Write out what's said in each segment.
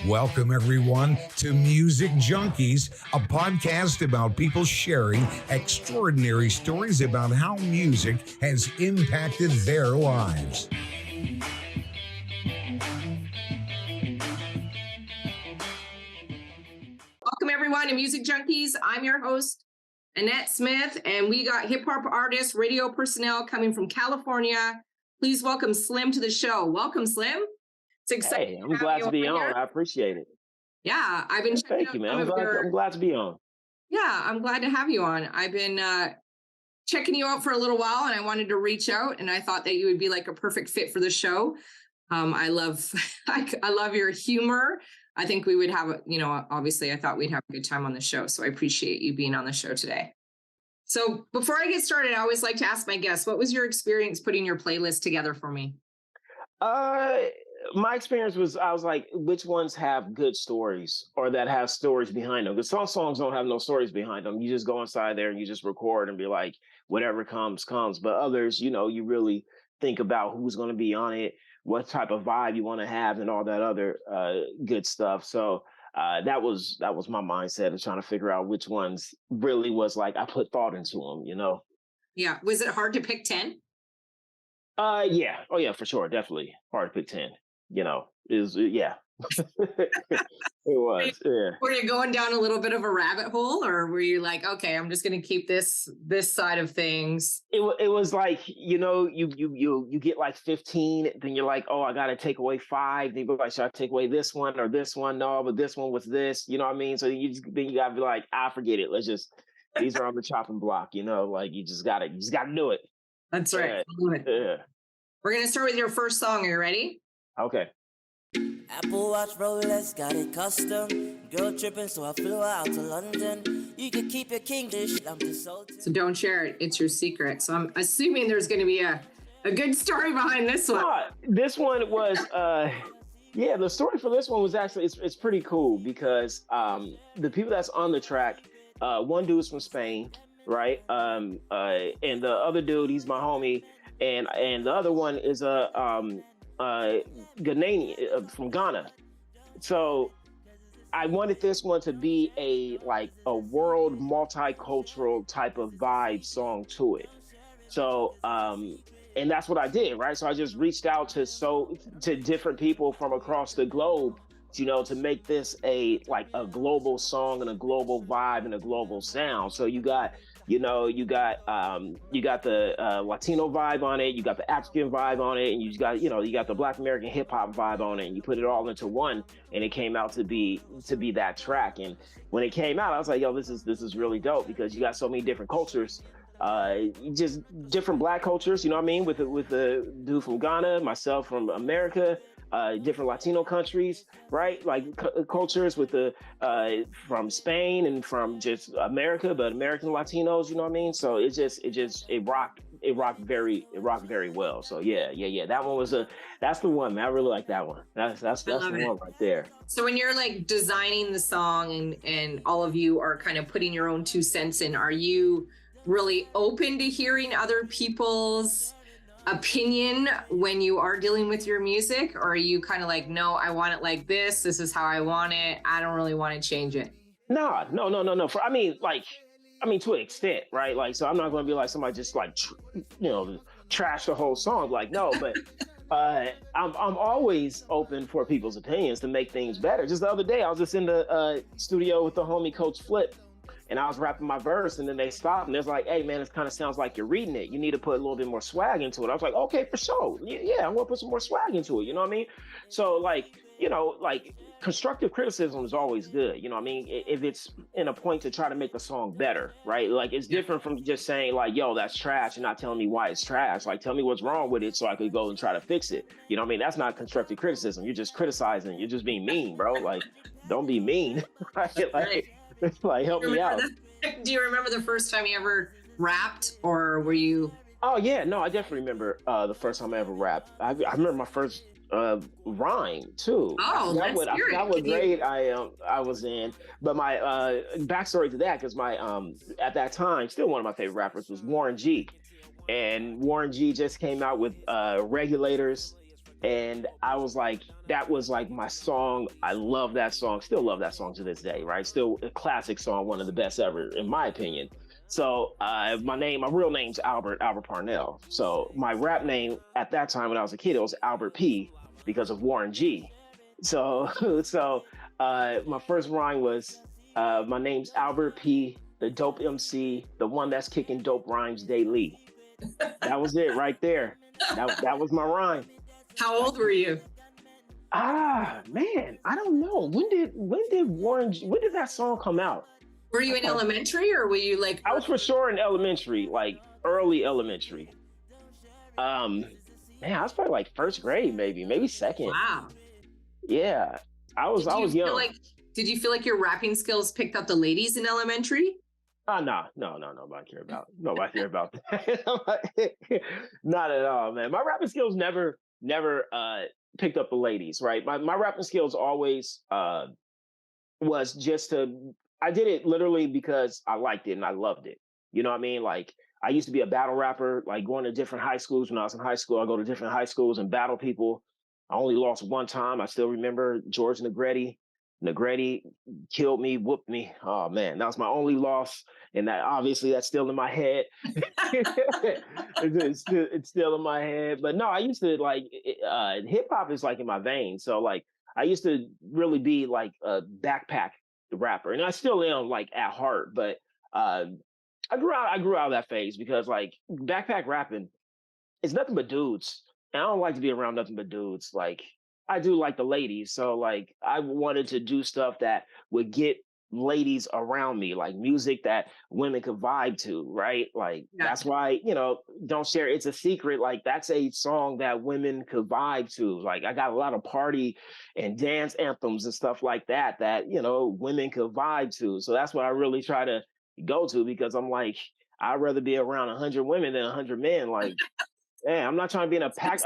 Welcome, everyone, to Music Junkies, a podcast about people sharing extraordinary stories about how music has impacted their lives. Welcome, everyone, to Music Junkies. I'm your host, Annette Smith, and we got hip-hop artists, radio personnel coming from California. Please welcome Slimm to the show. Welcome, Slimm. It's exciting. Hey, I'm glad to be on. I appreciate it. Yeah, I've been checking Thank you, man. I'm glad to be on. Yeah, I'm glad to have you on. I've been checking you out for a little while, and I wanted to reach out, and I thought that you would be like a perfect fit for the show. I love your humor. I think we would have, obviously I thought we'd have a good time on the show. So I appreciate you being on the show today. So before I get started, I always like to ask my guests, what was your experience putting your playlist together for me? My experience was, I was like, which ones have good stories or that have stories behind them? Because some songs don't have no stories behind them. You just go inside there and you just record and be like, whatever comes. But others, you really think about who's going to be on it, what type of vibe you want to have, and all that other good stuff. So that was my mindset of trying to figure out which ones really was like I put thought into them. Yeah. Was it hard to pick 10? Yeah. Oh yeah, for sure. Definitely hard to pick 10. Yeah. It was. Yeah. Were you going down a little bit of a rabbit hole, or were you like, okay, I'm just going to keep this side of things? It was like, you get like 15, then you're like, oh, I got to take away 5. Then you're like, should I take away this one or this one? No, but this one was this, you know what I mean? So then you got to be like, forget it. Let's just, these are on the chopping block, like you just got to do it. That's right. Yeah. We're going to start with your first song. Are you ready? Okay. Apple Watch Rolex got it custom. Girl tripping, so I flew out to London. You can keep your king dish. I'm just so don't share it. It's your secret. So I'm assuming there's going to be a good story behind this one. This one was, the story for this one was actually, it's pretty cool because the people that's on the track, one dude's from Spain, right? And the other dude, he's my homie. And the other one is a Ghanaian from Ghana. So I wanted this one to be a world multicultural type of vibe song to it. So and that's what I did, right? So I just reached out to different people from across the globe, to make this a global song and a global vibe and a global sound. So you got the Latino vibe on it, you got the African vibe on it, and you got the Black American hip hop vibe on it, and you put it all into one, and it came out to be that track. And when it came out, I was like, yo, this is really dope because you got so many different cultures, just different Black cultures, you know what I mean? With the dude from Ghana, myself from America, different Latino countries, right? Like cultures with the from Spain and from just America, but American Latinos, you know what I mean? So it rocked very well. So yeah. That one that's the one, man. I really like that one. That's the one right there. So when you're like designing the song and all of you are kind of putting your own 2 cents in, are you really open to hearing other people's opinion when you are dealing with your music, or are you kind of like, no, I want it like this. This is how I want it. I don't really want to change it. No. I mean, to an extent, right? Like, so I'm not going to be like somebody just like, trash the whole song. Like, no, but I'm always open for people's opinions to make things better. Just the other day, I was just in the studio with the homie Coach Flip. And I was rapping my verse, and then they stopped, and they're like, hey, man, it kind of sounds like you're reading it. You need to put a little bit more swag into it. I was like, okay, for sure. Yeah, I'm going to put some more swag into it. You know what I mean? So, constructive criticism is always good. You know what I mean? If it's in a point to try to make the song better, right? Like, it's different from just saying, like, yo, that's trash, and not telling me why it's trash. Like, tell me what's wrong with it so I could go and try to fix it. You know what I mean? That's not constructive criticism. You're just criticizing. You're just being mean, bro. Like, don't be mean. Right? Like, help me out. Do you remember the first time you ever rapped, or were you? Oh yeah, no, I definitely remember the first time I ever rapped. I remember my first rhyme too. Oh, I forgot what grade I was in, but my backstory to that, because my at that time, still one of my favorite rappers was Warren G, and Warren G just came out with Regulators. And I was like, that was like my song. I love that song. Still love that song to this day, right? Still a classic song, one of the best ever, in my opinion. So my real name's Albert Parnell. So my rap name at that time when I was a kid, it was Albert P because of Warren G. So my first rhyme was, my name's Albert P, the dope MC, the one that's kicking dope rhymes daily. That was it right there. That was my rhyme. How old were you? Man, I don't know. When did that song come out? Were you in elementary or were you like? I was for sure in elementary, like early elementary. Man, I was probably like first grade, maybe second. Wow. Yeah, I was young. Did you feel like your rapping skills picked up the ladies in elementary? No, nobody care about that. Not at all, man. My rapping skills never picked up the ladies, right? My rapping skills always was just I did it literally because I liked it and I loved it. You know what I mean? Like I used to be a battle rapper, like going to different high schools. When I was in high school, I go to different high schools and battle people. I only lost one time. I still remember George Negretti. Negretti killed me, whooped me. Oh man, that was my only loss. And that's still in my head. it's still in my head. But no, I used to like hip hop is like in my veins. So like I used to really be like a backpack rapper, and I still am like at heart. But I grew out of that phase because like backpack rapping is nothing but dudes, and I don't like to be around nothing but dudes. Like I do like the ladies, so like I wanted to do stuff that would get ladies around me, like music that women could vibe to, right? Like that's why, Don't Share It's a Secret, like that's a song that women could vibe to. Like I got a lot of party and dance anthems and stuff like that women could vibe to. So that's what I really try to go to, because I'm like, I'd rather be around 100 women than 100 men. Like man, I'm not trying to be in a packed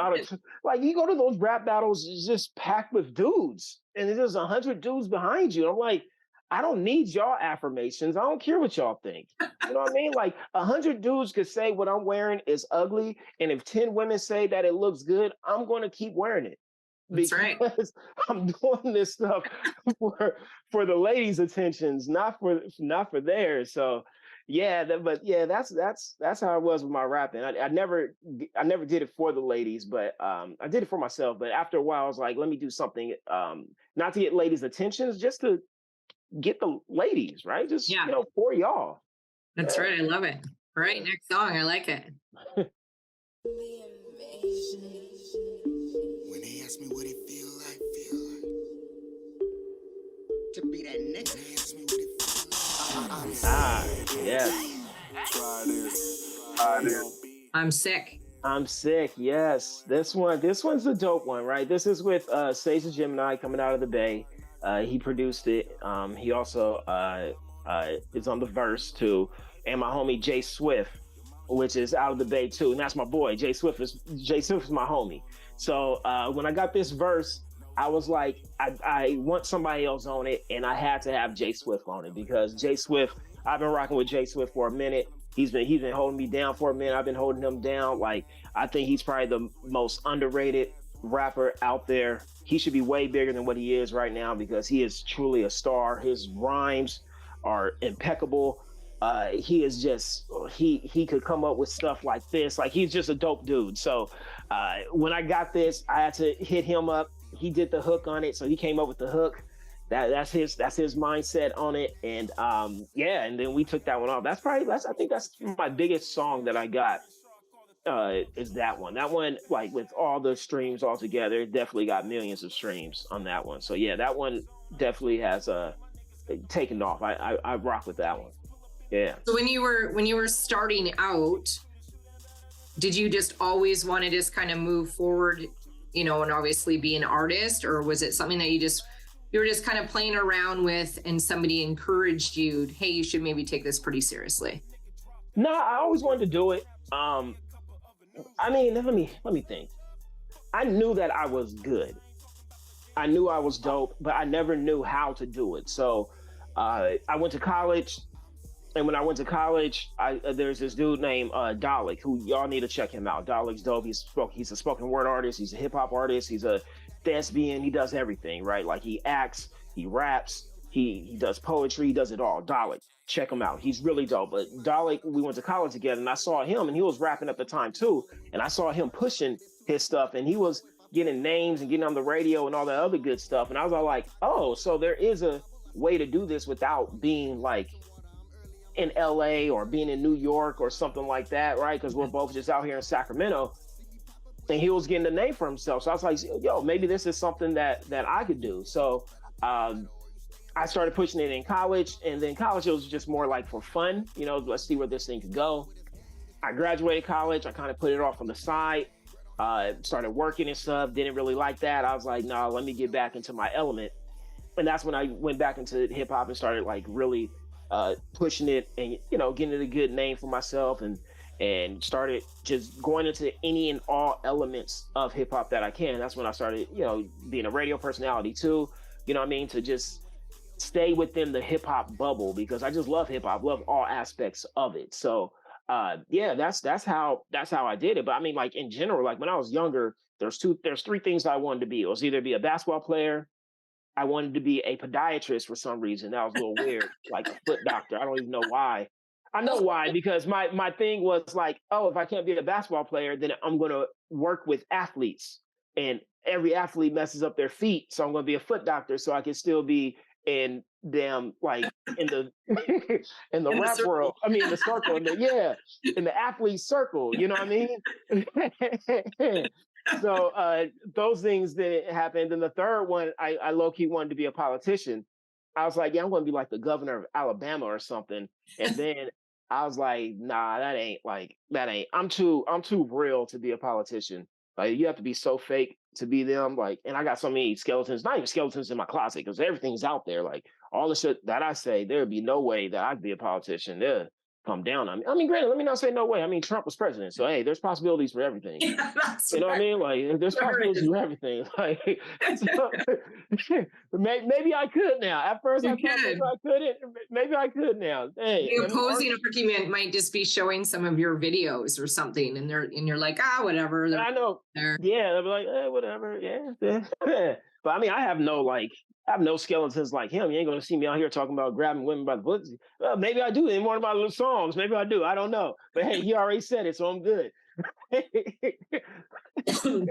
like you go to those rap battles, it's just packed with dudes, and there's 100 dudes behind you. I'm like, I don't need y'all affirmations. I don't care what y'all think. You know what I mean? Like 100 dudes could say what I'm wearing is ugly, and if 10 women say that it looks good, I'm going to keep wearing it. That's right. I'm doing this stuff for the ladies' attentions, not for theirs. So that's how I was with my rapping. I never did it for the ladies, but I did it for myself. But after a while, I was like, let me do something, not to get ladies' attentions, just to get the ladies, right? Just for y'all. That's right. I love it. All right, next song. I like it. When they ask me what it feel like to be that nigga. They ask me what it feel like. Yes. I'm sick. I'm sick. Yes. This one's a dope one, right? This is with Sage the Gemini coming out of the Bay. He produced it. He also is on the verse too. And my homie Jay Swift, which is out of the Bay too. And that's my boy. Jay Swift is my homie. So when I got this verse, I was like, I want somebody else on it, and I had to have Jay Swift on it, because Jay Swift, I've been rocking with Jay Swift for a minute. He's been holding me down for a minute. I've been holding him down. Like, I think he's probably the most underrated rapper out there. He should be way bigger than what he is right now, because he is truly a star. His rhymes are impeccable. He is just, he could come up with stuff like this. Like, he's just a dope dude. So when I got this, I had to hit him up. He did the hook on it, so he came up with the hook. That's his mindset on it, and and then we took that one off. I think that's my biggest song that I got. Is that one? That one, like with all the streams all together, definitely got millions of streams on that one. So yeah, that one definitely has taken off. I rock with that one. Yeah. So when you were starting out, did you just always want to just kind of move forward, and obviously be an artist, or was it something that you were just kind of playing around with and somebody encouraged you, hey, you should maybe take this pretty seriously? No, I always wanted to do it. I mean, let me think. I knew that I was good. I knew I was dope, but I never knew how to do it. So I went to college, And when I went to college, there's this dude named Dalek, who y'all need to check him out. Dalek's dope. He's a spoken word artist. He's a hip hop artist. He's a thespian. He does everything, right? Like he acts, he raps, he does poetry, he does it all. Dalek, check him out. He's really dope. But Dalek, we went to college together, and I saw him, and he was rapping at the time too. And I saw him pushing his stuff, and he was getting names and getting on the radio and all that other good stuff. And I was all like, oh, so there is a way to do this without being like in LA or being in New York or something like that, right? Because we're both just out here in Sacramento. And he was getting a name for himself. So I was like, yo, maybe this is something that I could do. So I started pushing it in college. And then college, it was just more like for fun, you know, let's see where this thing could go. I graduated college. I kind of put it off on the side, started working and stuff. Didn't really like that. I was like, no, let me get back into my element. And that's when I went back into hip hop and started like really pushing it and, you know, getting it a good name for myself and started just going into any and all elements of hip hop that I can. That's when I started, you know, being a radio personality too, you know what I mean? To just stay within the hip hop bubble because I just love hip hop, love all aspects of it. So yeah, that's how I did it. But I mean, like in general, like when I was younger, there's three things I wanted to be. It was either be a basketball player, I wanted to be a podiatrist for some reason. That was a little weird, like a foot doctor. I don't even know why. I know why, because my thing was like, oh, if I can't be a basketball player, then I'm going to work with athletes. And every athlete messes up their feet. So I'm going to be a foot doctor so I can still be in them, like in the in the rap world. I mean, in the circle, in the athlete circle, you know what I mean? So those things that happened. And the third one, I low-key wanted to be a politician. I was like, yeah, I'm going to be like the governor of Alabama or something. And then I was like, nah, that ain't. I'm too real to be a politician. Like you have to be so fake to be them. Like, and I got so many skeletons, not even skeletons in my closet because everything's out there. Like all the shit that I say, there would be no way that I'd be a politician. They'll come down on me. I mean, granted, let me not say no way. I mean, Trump was president. So hey, there's possibilities for everything. Yeah, that's you know right. what I mean? Like there's possibilities for everything. Like so, maybe I could now. At first I thought maybe I couldn't. Maybe I could now. Hey, the opposing argument might just be showing some of your videos or something, and you're like, whatever. I know. Yeah, they'll be like, whatever. Yeah. But I mean, I have no skeletons like him. You ain't gonna see me out here talking about grabbing women by the pussy. Well, maybe I do in one of my little songs. Maybe I do. I don't know. But hey, he already said it, so I'm good. Do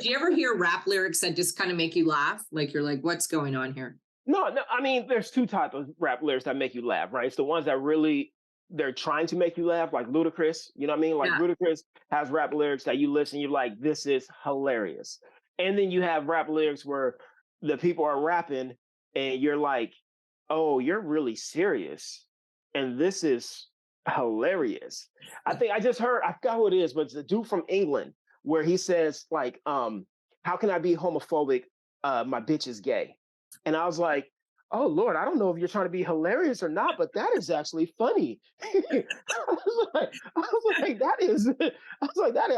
you ever hear rap lyrics that just kind of make you laugh? Like you're like, what's going on here? No. I mean, there's two types of rap lyrics that make you laugh, right? It's the ones that really they're trying to make you laugh, like Ludacris. You know what I mean? Like Ludacris has rap lyrics that you listen, you're like, this is hilarious. And then you have rap lyrics where the people are rapping and you're like, oh, you're really serious. And this is hilarious. I think I just heard, I forgot who it is, but it's a dude from England where he says like, how can I be homophobic? My bitch is gay. And I was like, oh Lord, I don't know if you're trying to be hilarious or not, but that is actually funny. I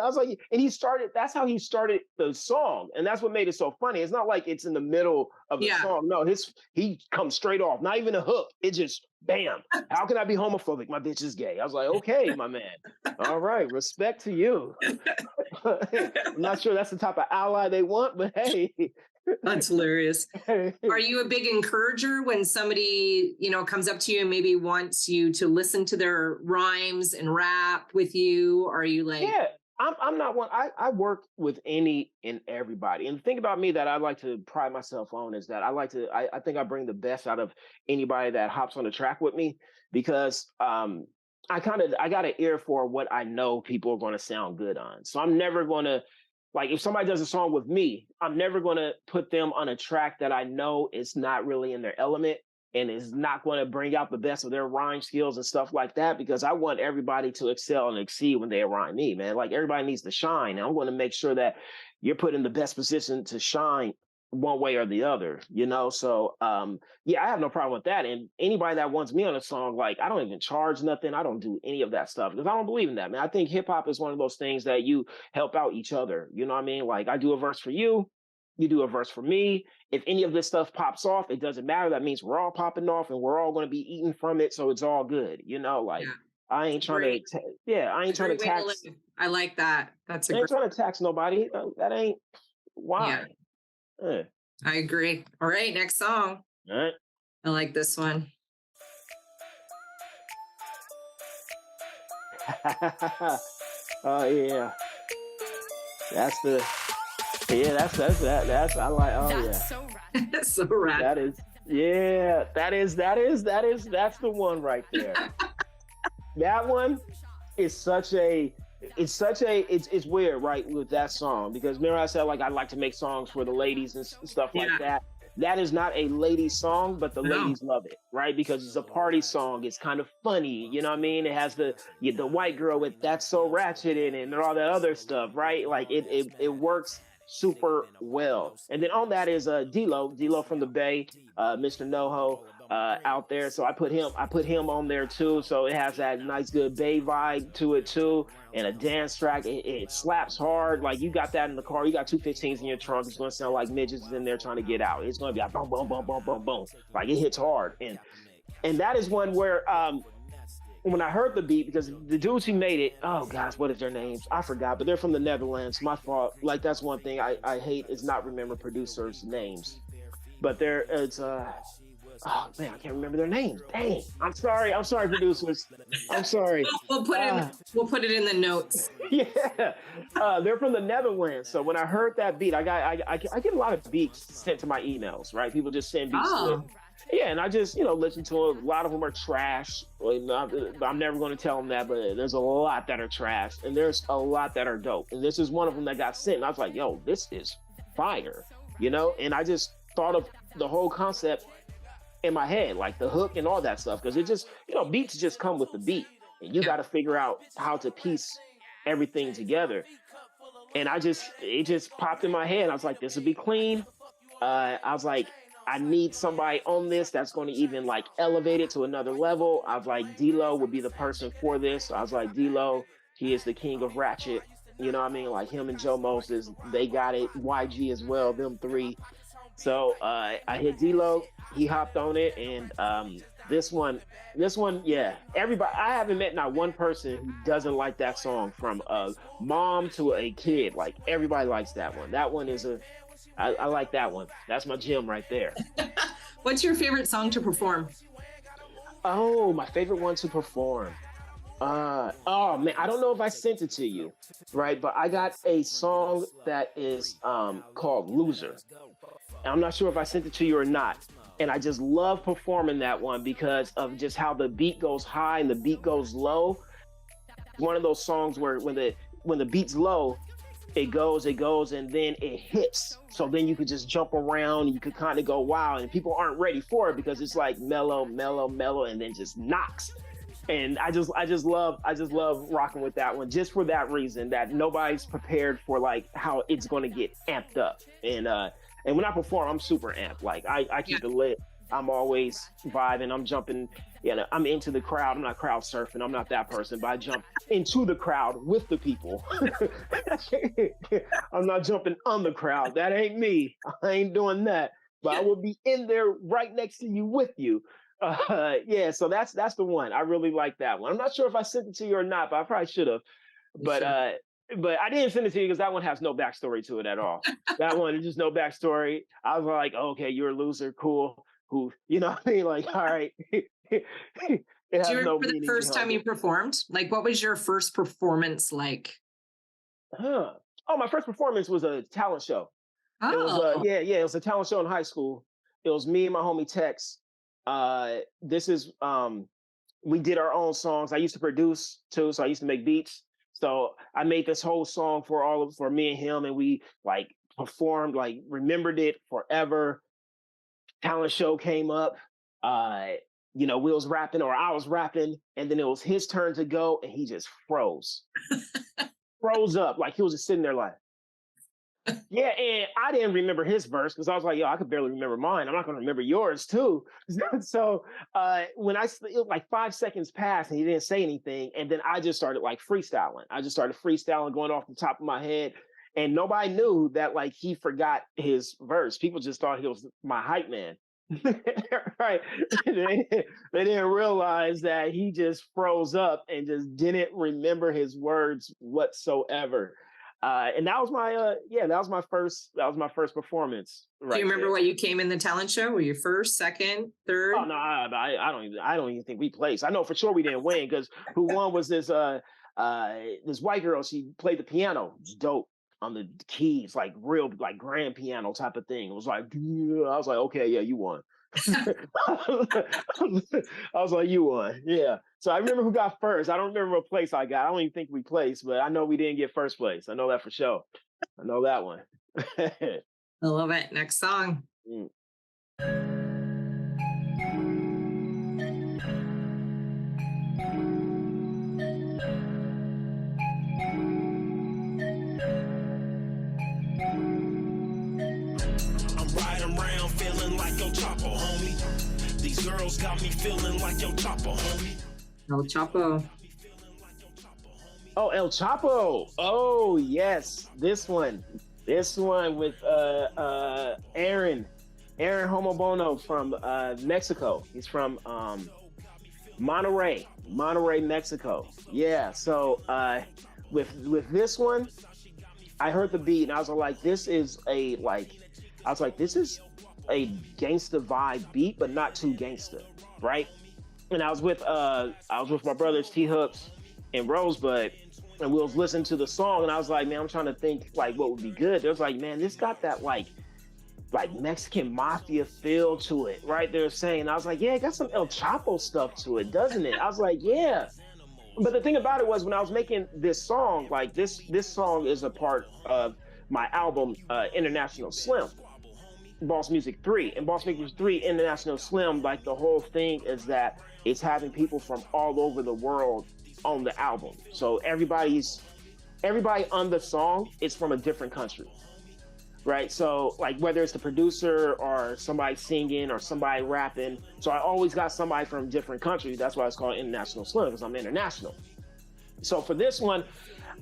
was like, and that's how he started the song. And that's what made it so funny. It's not like it's in the middle of the song. No, he comes straight off, not even a hook. It just bam. How can I be homophobic? My bitch is gay. I was like, okay, my man. All right, respect to you. I'm not sure that's the type of ally they want, but hey. That's hilarious. Are you a big encourager when somebody, comes up to you and maybe wants you to listen to their rhymes and rap with you? Are you like... Yeah, I'm not one. I work with any and everybody. And the thing about me that I like to pride myself on is that I think I bring the best out of anybody that hops on the track with me because I got an ear for what I know people are going to sound good on. So I'm never going to, like, if somebody does a song with me, I'm never going to put them on a track that I know is not really in their element and is not going to bring out the best of their rhyme skills and stuff like that, because I want everybody to excel and exceed when they rhyme me, man. Like, everybody needs to shine. And I'm going to make sure that you're put in the best position to shine one way or the other, So, yeah, I have no problem with that. And anybody that wants me on a song, like, I don't even charge nothing. I don't do any of that stuff because I don't believe in that, man. I think hip hop is one of those things that you help out each other. You know what I mean? Like, I do a verse for you. You do a verse for me. If any of this stuff pops off, it doesn't matter. That means we're all popping off and we're all going to be eating from it. So it's all good. You know, like Yeah. I ain't trying to, I ain't trying to Great way to tax, live. I like that. That's a I ain't great. trying to tax nobody. That ain't Yeah, why. Eh. I agree. All right, next song. All right. I like this one. Oh yeah. That's the that's I like That's so rad. That's the one right there. That one is such a it's weird, right, with that song, because remember I said like I like to make songs for the ladies and stuff like that. That is not a lady song, but the ladies love it, right? Because it's a party song. It's kind of funny, you know what I mean? It has the white girl with "That's So Ratchet" in it and all that other stuff, right? Like it works super well. And then on that is D-Lo from the Bay, Mr. NoHo out there. So I put him on there too. So it has that nice good Bay vibe to it too, and a dance track. It slaps hard. Like you got that in the car. You got 215s in your trunk. It's gonna sound like midgets in there trying to get out. It's gonna be like boom, boom, boom, boom, boom, boom. Like it hits hard. And that is one where when I heard the beat, because the dudes who made it, oh gosh, what is their names? I forgot, but they're from the Netherlands. My fault. Like that's one thing I hate is not remember producers' names. But it's oh man, I can't remember their names. Dang, I'm sorry, producers. I'm sorry. We'll put it in the notes. Yeah, they're from the Netherlands. So when I heard that beat, I get a lot of beats sent to my emails. Right, people just send beats to it. Yeah, and I just, listen to them. A lot of them are trash. I'm never going to tell them that, but there's a lot that are trash, and there's a lot that are dope. And this is one of them that got sent. And I was like, yo, this is fire, And I just thought of the whole concept in my head, like the hook and all that stuff, because it just, beats just come with the beat, and you got to figure out how to piece everything together. And it just popped in my head. I was like, this would be clean. I was like, I need somebody on this that's going to even like elevate it to another level. I was like, D-Lo would be the person for this. I was like, D-Lo, he is the king of ratchet. You know what I mean? Like him and Joe Moses, they got it. YG as well, them three. So I hit D-Lo, he hopped on it, and this one, yeah. Everybody, I haven't met not one person who doesn't like that song, from a mom to a kid. Like everybody likes that one. That one is I like that one. That's my gem right there. What's your favorite song to perform? Oh, my favorite one to perform. Oh man, I don't know if I sent it to you, right? But I got a song that is called Loser. And I'm not sure if I sent it to you or not. And I just love performing that one because of just how the beat goes high and the beat goes low. One of those songs where when the beat's low, it goes, and then it hits. So then you could just jump around, and you could kind of go wow, and people aren't ready for it because it's like mellow, and then just knocks. And I just love rocking with that one just for that reason, that nobody's prepared for like how it's going to get amped up. And when I perform, I'm super amped. Like I keep it lit. I'm always vibing. I'm jumping. I'm into the crowd. I'm not crowd surfing. I'm not that person, but I jump into the crowd with the people. I'm not jumping on the crowd. That ain't me. I ain't doing that. But I will be in there right next to you with you. So that's the one. I really like that one. I'm not sure if I sent it to you or not, but I probably should have. But I didn't send it to you because that one has no backstory to it at all. That one is just no backstory. I was like, okay, you're a loser, cool. Who, you know what I mean? Like, all right. Do you remember the first time you performed? Like, what was your first performance like? Oh, my first performance was a talent show. Oh. It was, it was a talent show in high school. It was me and my homie Tex. We did our own songs. I used to produce too, so I used to make beats. So I made this whole song for me and him, and we like performed, like remembered it forever. Talent show came up. We was rapping, or I was rapping, and then it was his turn to go, and he just froze. Froze up, like he was just sitting there like, yeah, and I didn't remember his verse because I was like, yo, I could barely remember mine. I'm not going to remember yours too. So when it was like 5 seconds passed and he didn't say anything, and then I just started like freestyling. I just started freestyling, going off the top of my head. And nobody knew that like he forgot his verse. People just thought he was my hype man. Right. They didn't realize that he just froze up and just didn't remember his words whatsoever. And that was my that was my first performance. Right. Do you remember there. what you came in the talent show? Were you first, second, third? Oh no, I don't even think we placed. I know for sure we didn't win because who won was this white girl. She played the piano, it was dope on the keys, like real like grand piano type of thing. It was like I was like, okay, yeah, you won. I was like, you won, yeah. So I remember who got first. I don't remember what place I got. I don't even think we placed, but I know we didn't get first place. I know that for sure. I know that one. I love it. Next song. These girls got me feeling like El Chapo, homie. El Chapo. Oh, El Chapo. Oh, yes. This one with Aaron Homobono from Mexico. He's from Monterrey, Mexico. Yeah. So with this one, I heard the beat and I was like, this is a gangsta vibe beat, but not too gangsta, right? And I was with my brothers T Hooks and Rosebud, and we was listening to the song, and I was like, man, I'm trying to think like what would be good. They was like, man, this got that like Mexican mafia feel to it, right? They're saying, I was like, yeah, it got some El Chapo stuff to it, doesn't it? I was like, yeah. But the thing about it was when I was making this song, like this song is a part of my album International Slimm. Boss Music 3 and Boss Music 3 International Slimm, like the whole thing is that it's having people from all over the world on the album. So everybody on the song is from a different country, right? So like whether it's the producer or somebody singing or somebody rapping, so I always got somebody from different countries. That's why it's called International Slimm, because I'm international. So for this one,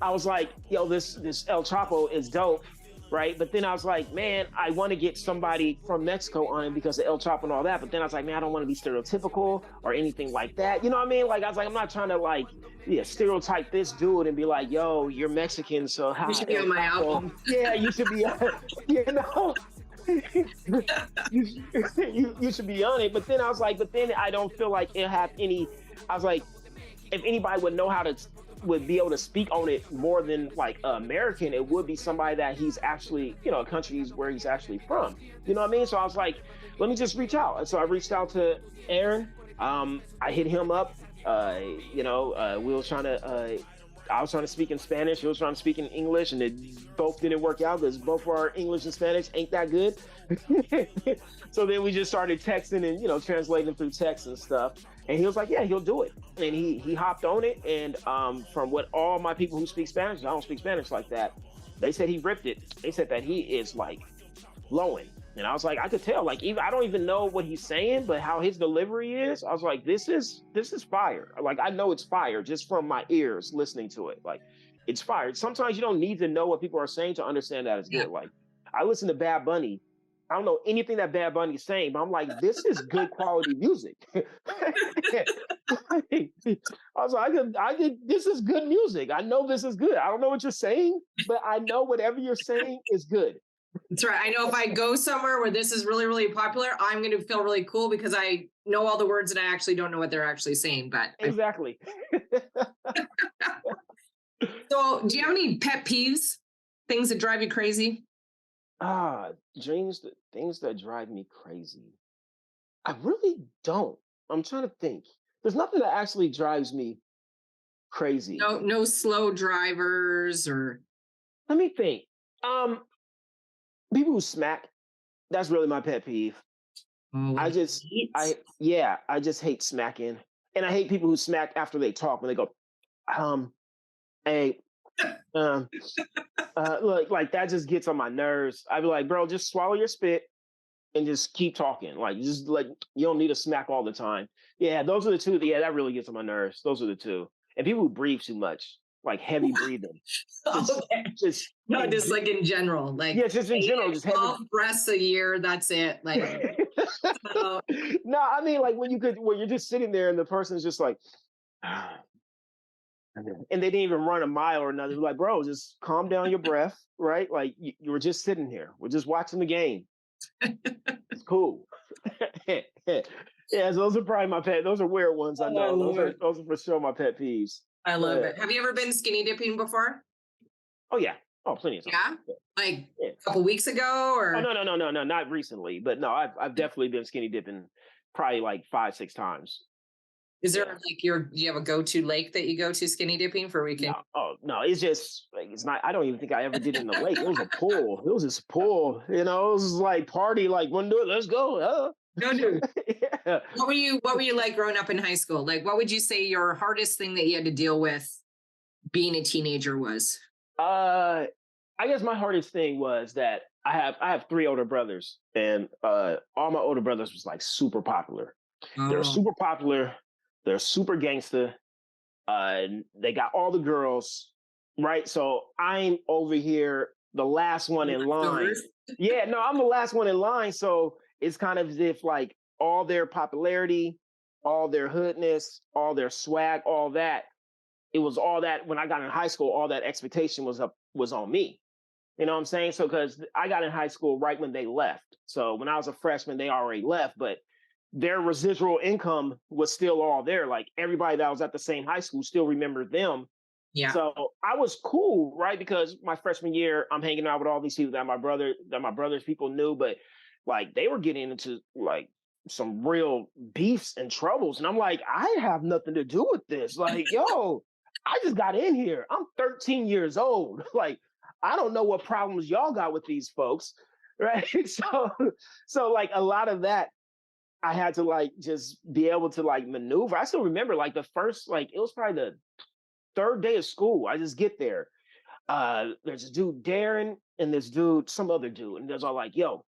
I was like, yo, this El Chapo is dope. Right. But then I was like, man, I want to get somebody from Mexico on it because of El Chapo and all that. But then I was like, man, I don't want to be stereotypical or anything like that. You know what I mean? Like, I was like, I'm not trying to like, stereotype this dude and be like, yo, you're Mexican. So how You should be on my album. Yeah, you should be, you know, you should be on it. But then I was like, I don't feel like it have any, I was like, if anybody would be able to speak on it more than like American, it would be somebody that he's actually, a country where he's actually from. You know what I mean? So I was like, let me just reach out. And so I reached out to Aaron. I hit him up. We was trying to, I was trying to speak in Spanish. He was trying to speak in English, and it both didn't work out because both our English and Spanish ain't that good. So then we just started texting and, translating through text and stuff. And he was like, yeah, he'll do it. And he hopped on it. And from what all my people who speak Spanish, I don't speak Spanish like that, they said he ripped it. They said that he is like flowing. And I was like, I could tell, like, even I don't even know what he's saying, but how his delivery is, I was like, this is fire. Like, I know it's fire just from my ears listening to it. Like, it's fire. Sometimes you don't need to know what people are saying to understand that it's good. Like, I listen to Bad Bunny. I don't know anything that Bad Bunny is saying, but I'm like, this is good quality music. I was like, this is good music. I know this is good. I don't know what you're saying, but I know whatever you're saying is good. That's right. I know if I go somewhere where this is really, really popular, I'm going to feel really cool because I know all the words and I actually don't know what they're actually saying. But exactly. So do you have any pet peeves? Things that drive you crazy? Things that drive me crazy. I really don't. I'm trying to think. There's nothing that actually drives me crazy. No slow drivers or. Let me think. People who smack. That's really my pet peeve. I just hate smacking, and I hate people who smack after they talk when they go, hey. Like that just gets on my nerves. I'd be like, bro, just swallow your spit and just keep talking. Like, just like, you don't need to smack all the time. Yeah, those are the two. Yeah, that really gets on my nerves. Those are the two. And people who breathe too much. like heavy breathing. Okay. Just No, just like in general, like yeah, just in general, just heavy 12 breaths a year. That's it. Like, so, no, I mean like when you're just sitting there and the person's just like and they didn't even run a mile or nothing. Like, bro, just calm down your breath, right? Like you were just sitting here. We're just watching the game. It's cool. Yeah, so those are probably my pet. Those are weird ones. I know. Those are for sure my pet peeves. I love it. Have you ever been skinny dipping before? Oh yeah. Oh, plenty of times. Yeah, like a couple weeks ago, or oh no, not recently, but no, I've definitely been skinny dipping probably like 5-6 times. is there like do you have a go-to lake that you go to skinny dipping for weekend? No, oh no, it's just like, it's not. I don't even think I ever did it in the lake. It was a pool. It was just a pool. You know, it was like party. Like, want to do it? Let's go. No, dude. Yeah. What were you like growing up in high school? Like, what would you say your hardest thing that you had to deal with being a teenager was? I guess my hardest thing was that I have 3 older brothers, and all my older brothers was like super popular. They're super popular. They're super gangster. They got all the girls, right? So I'm over here, the last one in line. Yeah, no, I'm the last one in line. So it's kind of as if like all their popularity, all their hoodness, all their swag, all that. It was all that when I got in high school, all that expectation was on me. You know what I'm saying? So because I got in high school right when they left. So when I was a freshman, they already left, but their residual income was still all there. Like everybody that was at the same high school still remembered them. Yeah. So I was cool, right? Because my freshman year, I'm hanging out with all these people that my brother's people knew, but like they were getting into like some real beefs and troubles. And I'm like, I have nothing to do with this. Like, yo, I just got in here. I'm 13 years old. Like, I don't know what problems y'all got with these folks. Right. So like a lot of that, I had to like just be able to like maneuver. I still remember like the first, like it was probably the 3rd day of school. I just get there. There's a dude, Darren, and this dude, some other dude. And there's all like, yo,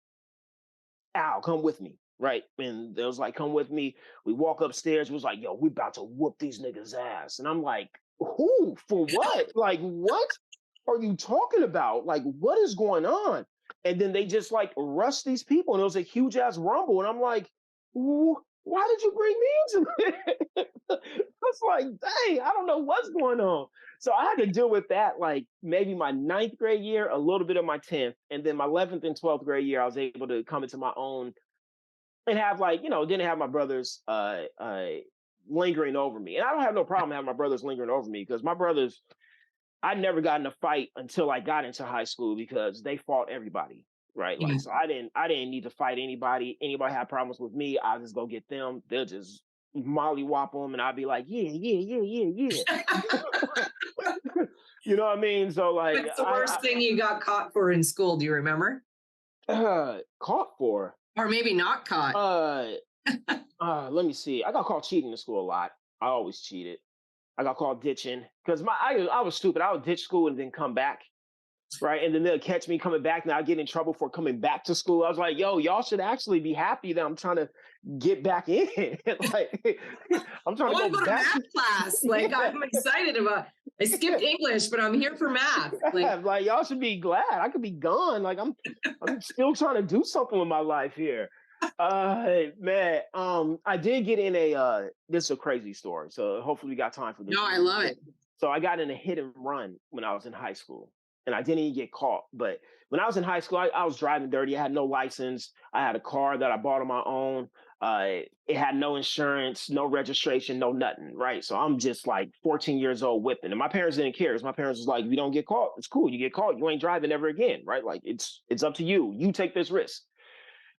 Al, come with me. Right. And there was like, come with me. We walk upstairs. It was like, yo, we about to whoop these niggas' ass. And I'm like, who? For what? Like, what are you talking about? Like, what is going on? And then they just like rush these people. And it was a huge ass rumble. And I'm like, why did you bring me into it? It's like, dang, I don't know what's going on. So I had to deal with that like maybe my 9th grade year, a little bit of my 10th, and then my 11th and 12th grade year, I was able to come into my own and have like, didn't have my brothers lingering over me. And I don't have no problem having my brothers lingering over me because my brothers, I never got in a fight until I got into high school because they fought everybody. Right. Like, so I didn't need to fight anybody. Anybody had problems with me, I'll just go get them. They'll just mollywop them and I'll be like, yeah. You know what I mean? So like, what's the worst thing you got caught for in school? Do you remember? Caught for? Or maybe not caught. Let me see. I got caught cheating in school a lot. I always cheated. I got caught ditching because I was stupid. I would ditch school and then come back. Right. And then they'll catch me coming back. Now I get in trouble for coming back to school. I was like, yo, y'all should actually be happy that I'm trying to get back in. Like, I'm trying to go back to math class. Like, I'm excited about I skipped English, but I'm here for math. Like y'all should be glad. I could be gone. Like I'm still trying to do something with my life here. Man, I did get in this is a crazy story. So hopefully we got time for this. No, I love it. So I got in a hit and run when I was in high school. And I didn't even get caught. But when I was in high school, I was driving dirty. I had no license. I had a car that I bought on my own. It had no insurance, no registration, no nothing, right? So I'm just like 14 years old whipping. And my parents didn't care. My parents was like, if you don't get caught, it's cool. You get caught, you ain't driving ever again, right? Like it's up to you. You take this risk.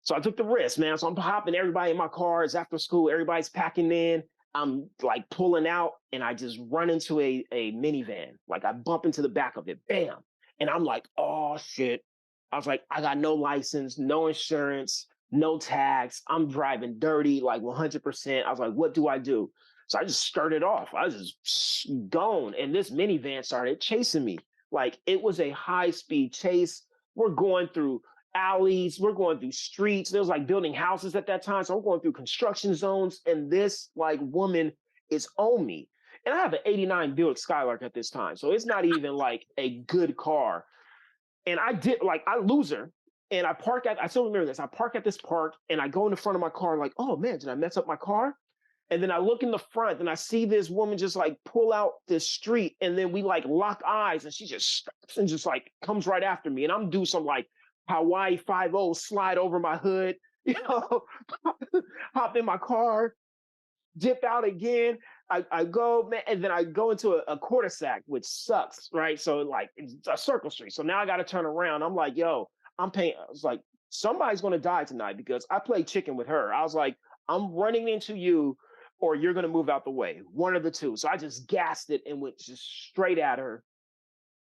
So I took the risk, man. So I'm hopping everybody in my car. It's after school. Everybody's packing in. I'm like pulling out and I just run into a minivan. Like I bump into the back of it. Bam. And I'm like, oh, shit. I was like, I got no license, no insurance, no tags. I'm driving dirty, like 100%. I was like, what do I do? So I just skirted off. I was just gone. And this minivan started chasing me. Like it was a high-speed chase. We're going through alleys. We're going through streets. There was like building houses at that time. So I'm going through construction zones. And this like woman is on me. And I have an 89 Buick Skylark at this time. So it's not even like a good car. And I lose her. And I still remember this. I park at this park and I go in the front of my car like, oh man, did I mess up my car? And then I look in the front and I see this woman just like pull out this street. And then we like lock eyes and she just stops and just like comes right after me. And I'm doing some like Hawaii 5-0 slide over my hood, hop in my car, dip out again. I go, man, and then I go into a cul-de-sac, which sucks, right? So like it's a circle street. So now I got to turn around. I'm like, yo, I was like, somebody's going to die tonight because I played chicken with her. I was like, I'm running into you or you're going to move out the way. One of the two. So I just gassed it and went just straight at her.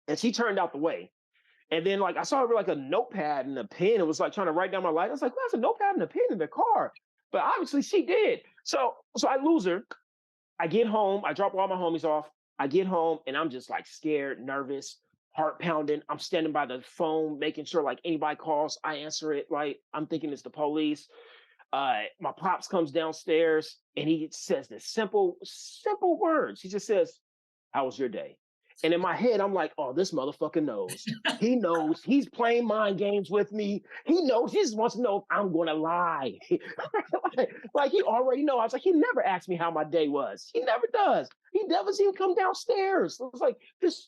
And she turned out the way. And then like I saw her with like a notepad and a pen. It was like trying to write down my life. I was like, who has a notepad and a pen in their car? But obviously she did. So I lose her. I get home. I drop all my homies off. I get home and I'm just like scared, nervous, heart pounding. I'm standing by the phone, making sure like anybody calls, I answer it. Right. I'm thinking it's the police. My pops comes downstairs and he says this simple words. He just says, how was your day? And in my head, I'm like, oh, this motherfucker knows. He knows. He's playing mind games with me. He knows. He just wants to know if I'm going to lie. like he already knows. I was like, he never asked me how my day was. He never does. He never even come downstairs. So it's like, this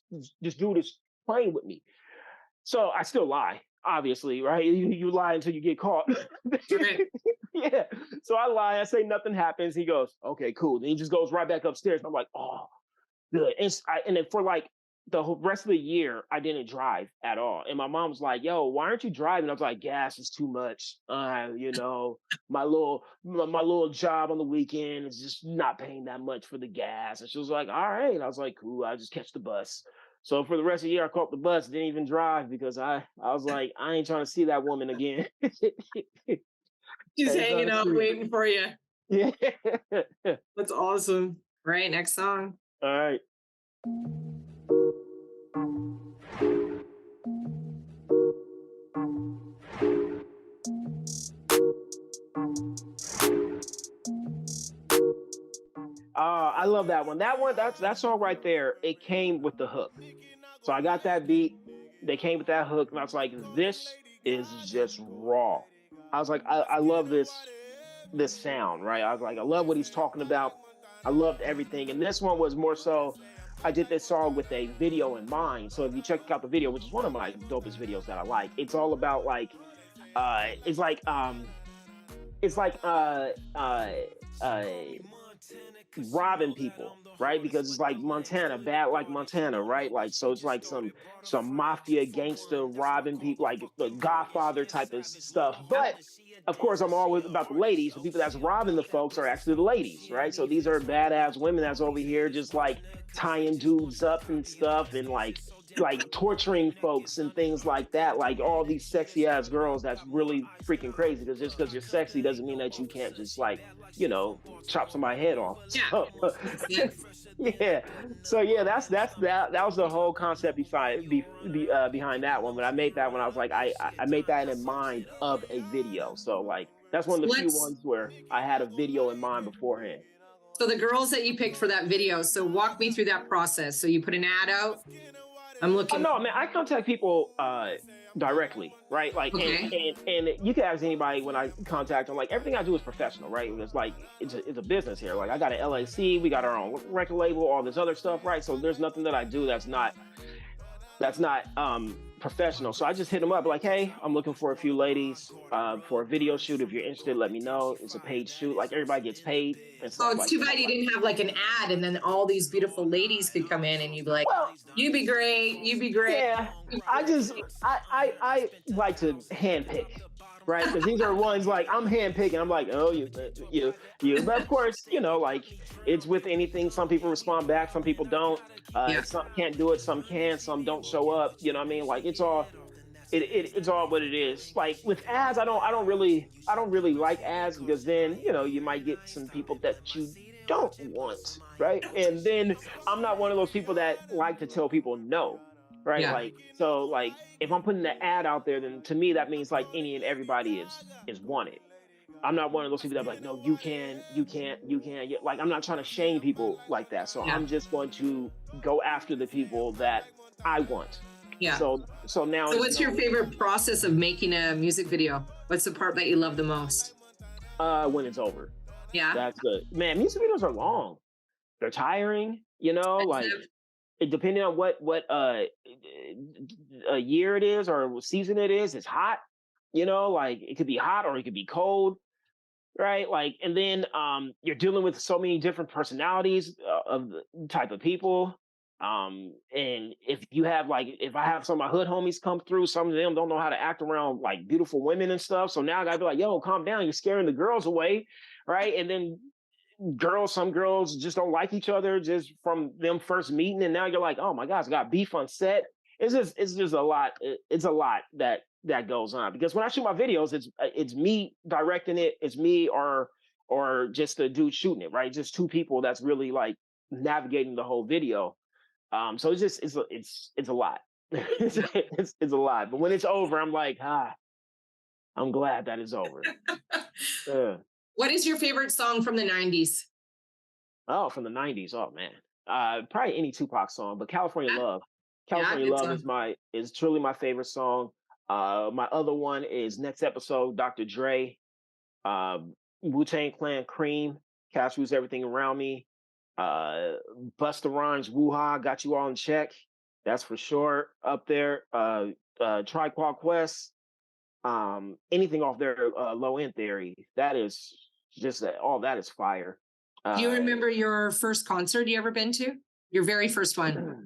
dude is playing with me. So I still lie, obviously, right? You lie until you get caught. Yeah. So I lie. I say nothing happens. He goes, okay, cool. Then he just goes right back upstairs. I'm like, oh, good. And then for like the whole rest of the year, I didn't drive at all. And my mom was like, yo, why aren't you driving? I was like, gas is too much. My little job on the weekend is just not paying that much for the gas. And she was like, all right. And I was like, cool, I'll just catch the bus. So for the rest of the year, I caught the bus, didn't even drive because I was like, I ain't trying to see that woman again. She's hanging out waiting for you. Yeah. That's awesome. Right, next song. All right. I love that one. That song right there, it came with the hook. So I got that beat. They came with that hook, and I was like, this is just raw. I was like, I love this sound, right? I was like, I love what he's talking about. I loved everything. And this one was more so, I did this song with a video in mind. So if you check out the video, which is one of my dopest videos that I like, it's all about like, robbing people, right? Because it's like Montana, bad like Montana, right? Like, so it's like some mafia gangster robbing people, like the Godfather type of stuff. But of course, I'm always about the ladies. The people that's robbing the folks are actually the ladies, right? So these are badass women that's over here just like tying dudes up and stuff and like torturing folks and things like that. Like all these sexy ass girls, that's really freaking crazy because just because you're sexy doesn't mean that you can't just like, chop somebody's head off. Yeah. Yeah. So yeah, that was the whole concept behind that one. When I made that one, I was like, I made that in mind of a video. So like that's one of the few ones where I had a video in mind beforehand. So the girls that you picked for that video, so walk me through that process. So you put an ad out. I'm looking. Oh, no, man, I contact people directly, right? Like, okay. and you can ask anybody when I contact them. Like, everything I do is professional, right? It's like it's a business here. Like, I got an LAC, we got our own record label, all this other stuff, right? So there's nothing that I do that's not professional. So I just hit them up like, hey, I'm looking for a few ladies for a video shoot. If you're interested, let me know. It's a paid shoot. Like everybody gets paid. And stuff. Oh, it's too bad you didn't have like an ad and then all these beautiful ladies could come in and you'd be like, well, you'd be great. Yeah, I like to handpick. Right, because these are ones like I'm handpicking. I'm like, oh, you. But of course, like it's with anything. Some people respond back, some people don't. Some can't do it, some can, some don't show up. You know what I mean? Like it's all what it is. Like with ads, I don't really like ads because then you might get some people that you don't want, right? And then I'm not one of those people that like to tell people no. Right. Yeah. Like if I'm putting the ad out there, then to me, that means like any and everybody is wanted. I'm not one of those people that like, no, you can. Like, I'm not trying to shame people like that. So I'm just going to go after the people that I want. Yeah. So now. So what's your favorite process of making a music video? What's the part that you love the most? When it's over. Yeah. That's good. Man, music videos are long. They're tiring, like depending on what a year it is or what season it is, it's hot, like it could be hot or it could be cold, right? Like, and then you're dealing with so many different personalities of the type of people. And if I have some of my hood homies come through, some of them don't know how to act around like beautiful women and stuff. So now I gotta be like, yo, calm down, you're scaring the girls away, right? And then some girls just don't like each other just from them first meeting, and now you're like, oh my gosh, I got beef on set. It's just a lot. It's a lot that goes on, because when I shoot my videos, it's me directing it, it's me or just a dude shooting it, right? Just two people that's really like navigating the whole video. So it's a lot. it's a lot. But when it's over, I'm like, I'm glad that it's over. What is your favorite song from the 90s? Oh, from the 90s. Oh man. Probably any Tupac song, but California Love. California Love is truly my favorite song. My other one is Next Episode, Dr. Dre, Wu-Tang Clan, Cream, Cash Rules Everything Around Me, Busta Rhymes, Woo-Ha, Got You All in Check. That's for sure up there. Tribe Called Quest, anything off their Low End Theory. That is just all that is fire. Do you remember your first concert you ever been to? Your very first one?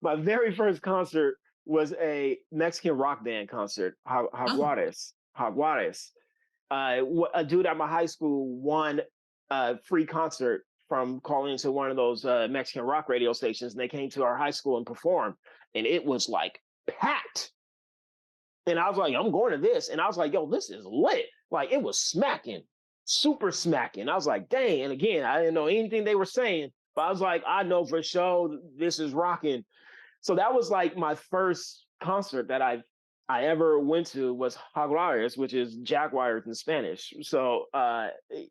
My very first concert was a Mexican rock band concert, Jaguares. A dude at my high school won a free concert from calling into one of those Mexican rock radio stations, and they came to our high school and performed, and it was like packed. And I was like, I'm going to this. And I was like, yo, this is lit. Like, it was smacking, super smacking. I was like, dang. And again, I didn't know anything they were saying, but I was like, I know for sure this is rocking. So that was like my first concert that I ever went to was Jaguares, which is Jaguars in Spanish. So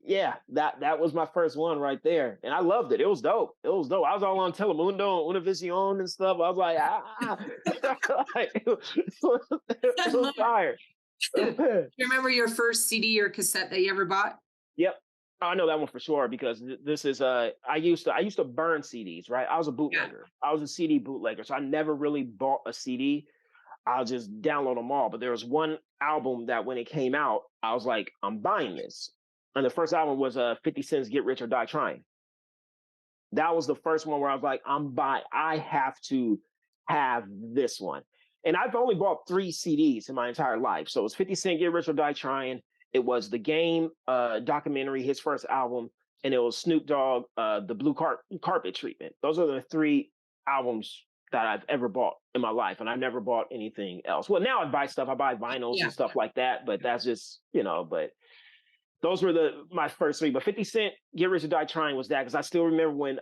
yeah, that was my first one right there. And I loved it. It was dope. I was all on Telemundo, Univision and stuff. I was like, it was fire. Do you remember your first CD or cassette that you ever bought? Yep. I know that one for sure, because this is I used to burn CDs, right? I was a bootlegger. I was a CD bootlegger. So I never really bought a CD. I'll just download them all. But there was one album that when it came out, I was like, I'm buying this. And the first album was 50 Cent's Get Rich or Die Trying. That was the first one where I was like, I have to have this one. And I've only bought 3 CDs in my entire life. So it was 50 Cent Get Rich or Die Trying. It was The Game documentary, his first album. And it was Snoop Dogg, The Blue Carpet Treatment. Those are the 3 albums that I've ever bought in my life, and I never bought anything else. Well, now I buy stuff. I buy vinyls and stuff like that, but that's just, but those were my first 3. But 50 Cent, Get Rich or Die Trying was that, because I still remember when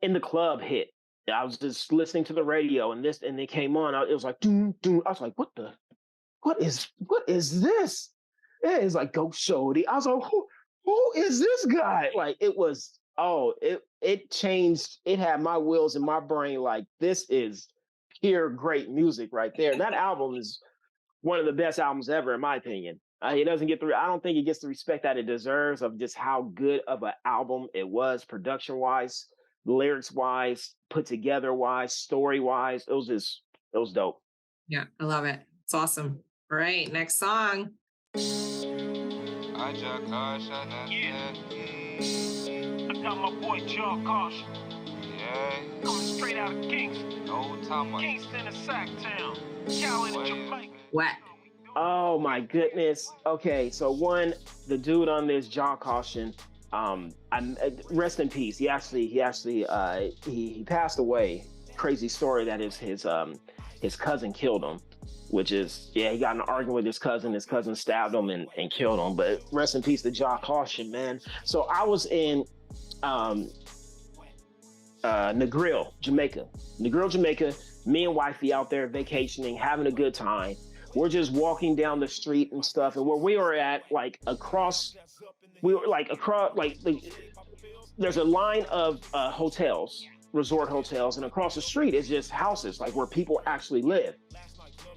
In the Club hit. I was just listening to the radio, and they came on. It was like, doom, doom. I was like, what is this? Yeah, it's like Go Shorty. I was like, who is this guy? Like, it was, it changed. It had my wheels in my brain. Like, this is pure great music right there. That album is one of the best albums ever, in my opinion. It doesn't get I don't think it gets the respect that it deserves of just how good of an album it was, production wise, lyrics wise, put together wise, story wise. It was dope. Yeah, I love it. It's awesome. All right, next song. I got my boy John Caution. Yeah. Coming straight out of Kingston. Kingston and Sacktown. Cali to Jamaica. What? Oh my goodness. Okay, so the dude on this, John Caution, rest in peace. He passed away. Crazy story that is his cousin killed him, which is, he got in an argument with his cousin stabbed him and killed him. But rest in peace to John Caution, man. So I was in Negril, Jamaica. Me and wifey out there vacationing, having a good time. we're just walking down the street and stuff. And where we were at, like across, there's a line of hotels, resort hotels, and across the street is just houses, like where people actually live.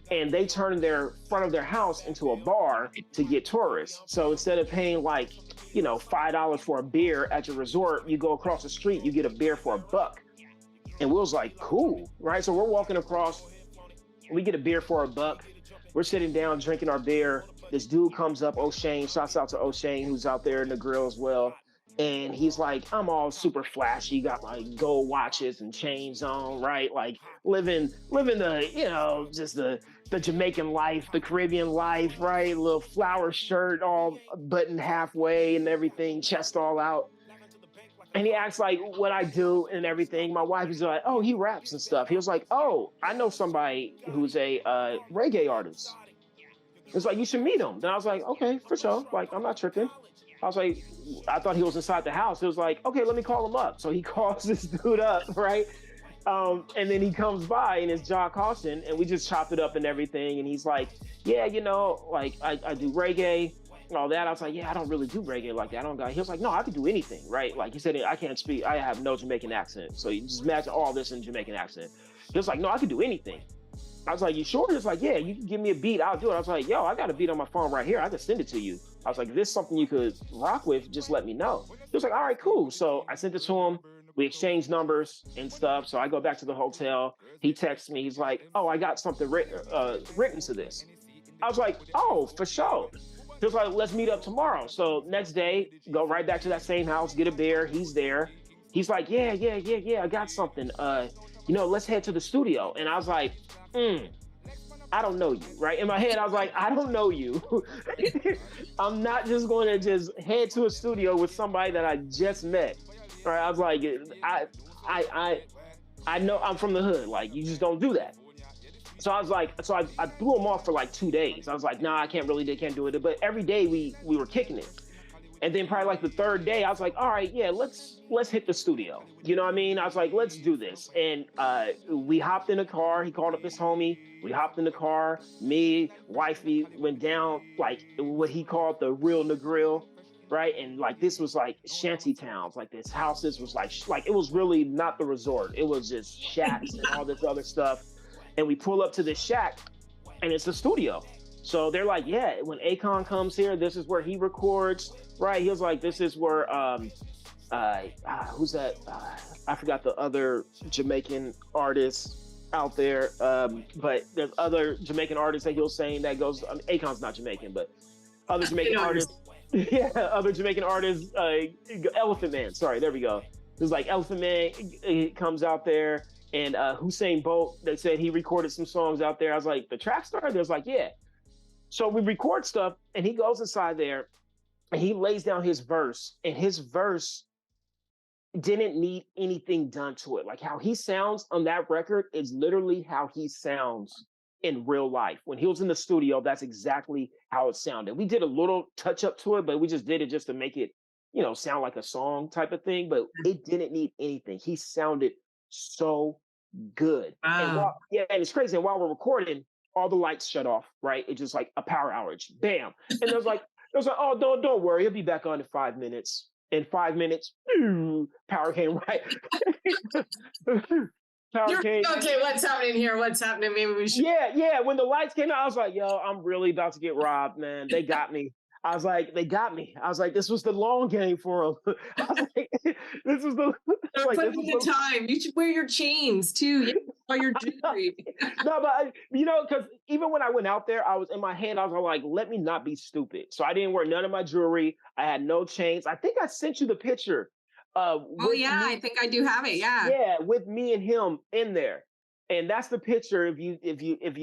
And they turn their front of their house into a bar to get tourists. So instead of paying like, $5 for a beer at your resort, you go across the street, you get a beer for $1. And we was like, cool, right? So we're walking across, we get a beer for $1. We're sitting down drinking our beer. This dude comes up, O'Shane, shouts out to O'Shane, who's out there in the grill as well. And he's like, I'm all super flashy, got like gold watches and chains on, right? Like living the, just the Jamaican life, the Caribbean life, right? Little flower shirt all buttoned halfway and everything, chest all out. And he acts like what I do and everything. My wife is like, oh, he raps and stuff. He was like, oh, I know somebody who's a reggae artist. It's like, you should meet him. And I was like, okay, for sure. Like, I'm not tripping. I was like, I thought he was inside the house. It was like, okay, let me call him up. So he calls this dude up, right? And then he comes by and it's John Caution, and we just chopped it up and everything. And he's like, yeah, like I do reggae and all that. I was like, yeah, I don't really do reggae like that. I don't got. He was like, no, I can do anything, right? Like he said, I can't speak. I have no Jamaican accent. So you just imagine all this in Jamaican accent. He was like, no, I can do anything. I was like, you sure? He was like, yeah, you can give me a beat, I'll do it. I was like, yo, I got a beat on my phone right here. I can send it to you. I was like, if this is something you could rock with, just let me know. He was like, all right, cool. So I sent it to him. We exchanged numbers and stuff. So I go back to the hotel. He texts me. He's like, oh, I got something written to this. I was like, oh, for sure. He was like, let's meet up tomorrow. So next day, go right back to that same house, get a beer. He's there. He's like, yeah, I got something. Let's head to the studio. And I was like, I don't know you, right? In my head, I was like, I don't know you. I'm not just going to just head to a studio with somebody that I just met. Right? I was like, I know I'm from the hood. Like, you just don't do that. So I was like, I threw him off for like 2 days. I was like, nah, they can't do it. But every day we were kicking it. And then probably like the third day, I was like, all right, yeah, let's hit the studio. You know what I mean? I was like, let's do this. And we hopped in a car. He called up his homie. We hopped in the car. Me, wifey went down like what he called the real Negril, right? And like this was like shanty towns. Like this houses was like it was really not the resort. It was just shacks and all this other stuff. And we pull up to this shack, and it's the studio. So they're like, yeah, when Akon comes here, this is where he records, right? He was like, this is where, who's that? I forgot the other Jamaican artist out there. But there's other Jamaican artists that he was saying that goes, Akon's not Jamaican, but other Jamaican artists. Yeah, other Jamaican artists, Elephant Man, sorry, there we go. There's like Elephant Man, he comes out there, and Hussein Bolt, they said he recorded some songs out there. I was like, the track star? They was like, yeah. So we record stuff, and he goes inside there, and he lays down his verse, and his verse didn't need anything done to it. Like how he sounds on that record is literally how he sounds in real life. When he was in the studio, that's exactly how it sounded. We did a little touch up to it, but we just did it just to make it, sound like a song type of thing, but it didn't need anything. He sounded so good. Wow. And it's crazy. And while we're recording, all the lights shut off, right? It's just like a power outage. Bam. And it was like, oh, don't worry. He'll be back on in 5 minutes. In 5 minutes, power came right. Power came. Okay, what's happening here? What's happening? Maybe we should. Yeah. When the lights came out, I was like, yo, I'm really about to get robbed, man. They got me. I was like, they got me. I was like, this was the long game for them. I was like, this was the. They're like, putting the time. You should wear your chains too. You wear your jewelry. No, but because even when I went out there, I was in my head. I was like, let me not be stupid. So I didn't wear none of my jewelry. I had no chains. I think I sent you the picture. I think I do have it. Yeah. Yeah, with me and him in there, and that's the picture. If you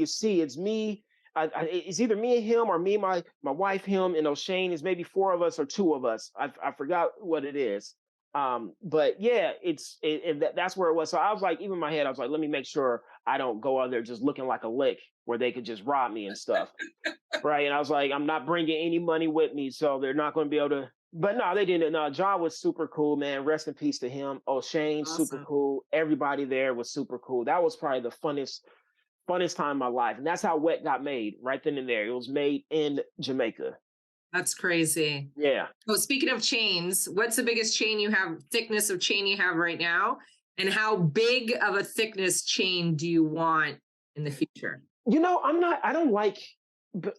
see, it's me. It's either me and him, or me, my wife, him, and O'Shane. Is maybe 4 of us or 2 of us. I forgot what it is. But yeah, that's where it was. So I was like, even in my head, I was like, let me make sure I don't go out there just looking like a lick where they could just rob me and stuff. Right. And I was like, I'm not bringing any money with me, so they're not going to be able to. But no, they didn't. No, John was super cool, man. Rest in peace to him. O'Shane, awesome. Super cool. Everybody there was super cool. That was probably the funnest time of my life. And that's how Wet got made, right then and there. It was made in Jamaica. That's crazy. Yeah. Well, speaking of chains, what's the biggest chain you have, thickness of chain you have right now? And how big of a thickness chain do you want in the future? You know, I don't like,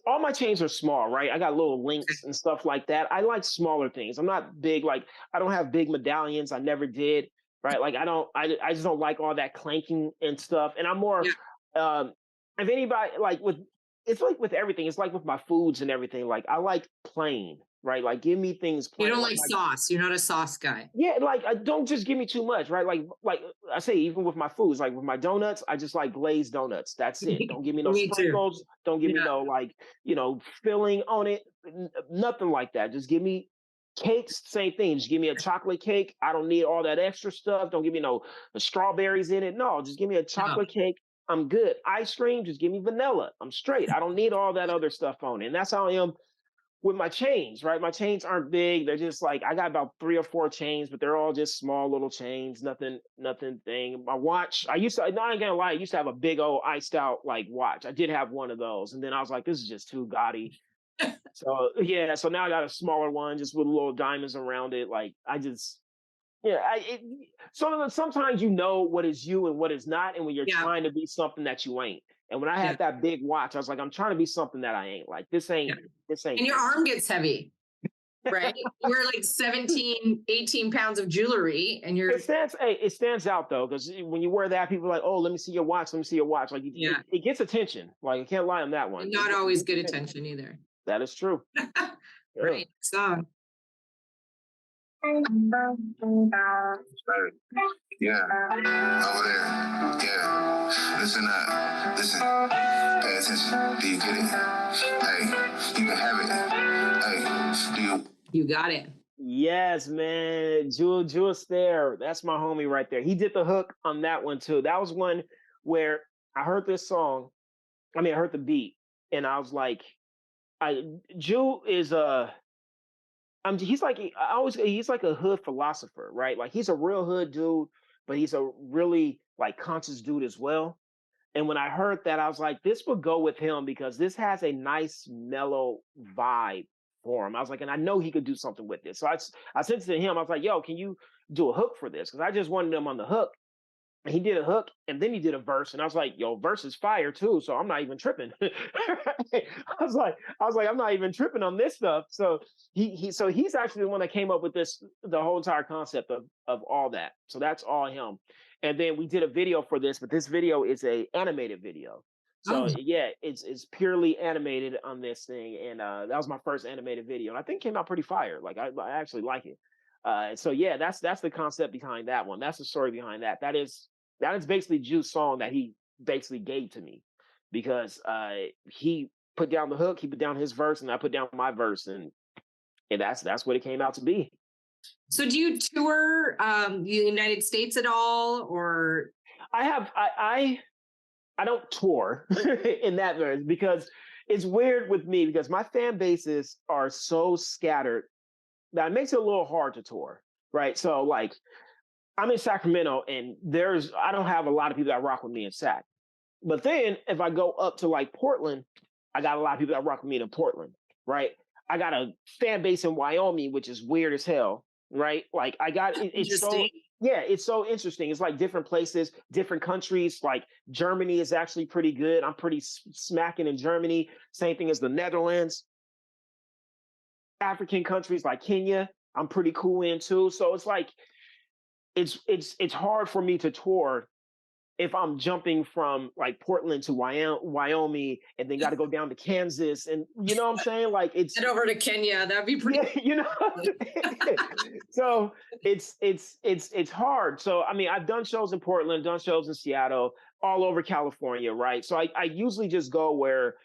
all my chains are small, right? I got little links and stuff like that. I like smaller things. I'm not big, like, I don't have big medallions. I never did, right? Like, I just don't like all that clanking and stuff. And I'm more, if anybody, like, it's like with everything, it's like with my foods and everything. Like, I like plain, right? Like, give me things plain. You don't like sauce. You're not a sauce guy. Yeah, like, don't just give me too much, right? Like I say, even with my foods, like with my donuts, I just like glazed donuts. That's it. Don't give me no sprinkles. Don't give me no, like, filling on it. Nothing like that. Just give me cakes, same thing. Just give me a chocolate cake. I don't need all that extra stuff. Don't give me no strawberries in it. No, just give me a chocolate cake. I'm good. Ice cream, just give me vanilla. I'm straight. I don't need all that other stuff on it. And that's how I am with my chains, right? My chains aren't big. They're just like, I got about 3 or 4 chains, but they're all just small little chains, nothing thing. My watch, I ain't gonna lie, I used to have a big old iced out like watch. I did have one of those. And then I was like, this is just too gaudy. So yeah, so now I got a smaller one just with little diamonds around it. Like sometimes you know what is you and what is not. And when you're trying to be something that you ain't. And when I had that big watch, I was like, I'm trying to be something that I ain't. Like, this ain't. And your arm gets heavy, right? You're like 17, 18 pounds of jewelry, and you're. It stands out though, because when you wear that, people are like, oh, let me see your watch. Let me see your watch. Like, it gets attention. Like, I can't lie on that one. Not always good attention either. That is true. Right. Song. Yeah, over there. Yeah, listen up. Listen, pay attention. Do you get it? Hey, you can have it. Hey, do you? You got it. Yes, man. Jules there. That's my homie right there. He did the hook on that one too. That was one where I heard this song. I heard the beat, and I was like, Jewel is he's like a hood philosopher, right? Like, he's a real hood dude, but he's a really like conscious dude as well. And when I heard that, I was like, this would go with him because this has a nice mellow vibe for him. I was like, and I know he could do something with this. So I said to him, I was like, yo, can you do a hook for this? Because I just wanted him on the hook. And he did a hook, and then he did a verse, and I was like, "Yo, verse is fire too." So I'm not even tripping. I was like, I'm not even tripping on this stuff. So he's actually the one that came up with the whole entire concept of all that. So that's all him. And then we did a video for this, but this video is a animated video. So it's purely animated on this thing, and that was my first animated video, and I think it came out pretty fire. Like, I actually like it. So yeah, that's the concept behind that one. That's the story behind that. That is basically Juice's song that he basically gave to me, because he put down the hook, he put down his verse, and I put down my verse, and that's what it came out to be. So do you tour the United States at all, or? I don't tour in that verse, because it's weird with me, because my fan bases are so scattered that it makes it a little hard to tour, right? So like, I'm in Sacramento, and I don't have a lot of people that rock with me in Sac. But then if I go up to like Portland, I got a lot of people that rock with me in Portland, right? I got a fan base in Wyoming, which is weird as hell, right? Like, it's so interesting. It's like different places, different countries. Like, Germany is actually pretty good. I'm pretty smacking in Germany. Same thing as the Netherlands. African countries like Kenya, I'm pretty cool in too. So it's like, it's hard for me to tour if I'm jumping from like Portland to Wyoming, and then got to go down to Kansas, and you know what I'm saying? Like, it's head over to Kenya. That'd be pretty. Yeah, you know. So it's hard. So I've done shows in Portland, done shows in Seattle, all over California, right? So I usually just go where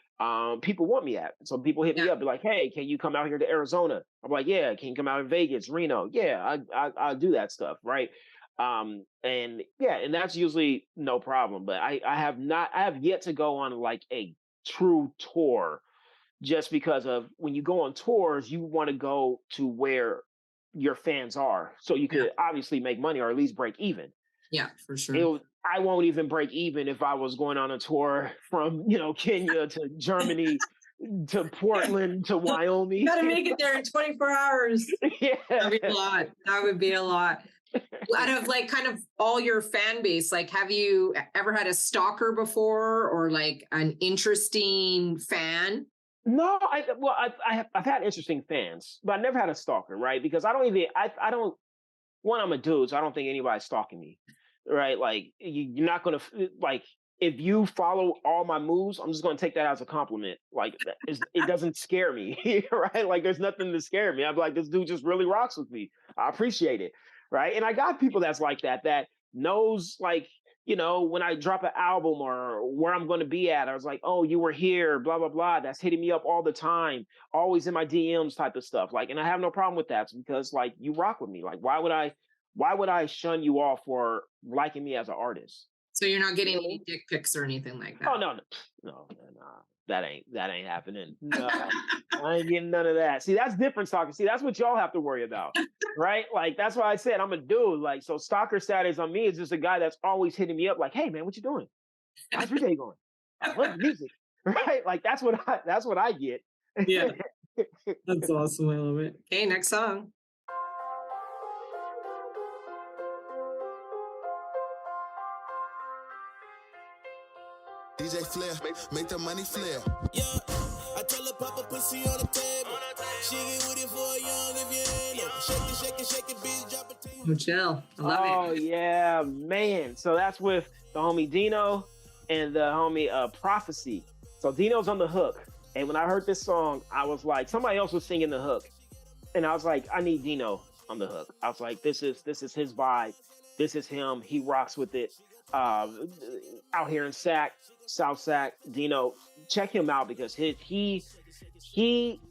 people want me at. So people hit me up, be like, hey, can you come out here to Arizona? I'm like, yeah. Can you come out in Vegas, Reno? Yeah, I'll do that stuff, right? And that's usually no problem. But I have yet to go on like a true tour, just because of when you go on tours, you want to go to where your fans are, so you could obviously make money, or at least break even. Yeah, for sure. I won't even break even if I was going on a tour from, Kenya to Germany to Portland to Wyoming. Got to make it there in 24 hours. Yeah. That'd be a lot. That would be a lot. Out of like kind of all your fan base, like have you ever had a stalker before or like an interesting fan? No, I've had interesting fans, but I never had a stalker, right? Because I don't, one, I'm a dude, so I don't think anybody's stalking me, right? Like you're not gonna like if you follow all my moves, I'm just gonna take that as a compliment. Like it doesn't scare me, right? Like there's nothing to scare me. I'm like, this dude just really rocks with me. I appreciate it, right? And I got people that's like that knows like when I drop an album or where I'm going to be at, I was like, oh, you were here, blah, blah, blah. That's hitting me up all the time, always in my DMs type of stuff. Like, and I have no problem with that because like you rock with me. Like, why would I shun you off for liking me as an artist? So you're not getting any dick pics or anything like that? Oh, no. That ain't happening. No, I ain't getting none of that. See, that's different stalker. See, that's what y'all have to worry about, right? Like, that's why I said I'm a dude. Like, so stalker status on me is just a guy that's always hitting me up like, hey, man, what you doing? How's your day going? I love the music, right? Like, that's what I get. Yeah. That's awesome. I love it. Okay, next song. DJ Flair, make the money flare. Yeah, I tell her pop a pussy on the table. She get with it for a young if you ain't know. Shake it, bitch, drop it to you. Oh, chill. I love it. Oh, yeah, man. So that's with the homie Dino and the homie Prophecy. So Dino's on the hook. And when I heard this song, I was like, somebody else was singing the hook. And I was like, I need Dino on the hook. I was like, this is his vibe. This is him. He rocks with it. Out here in South Sac, Dino, check him out because he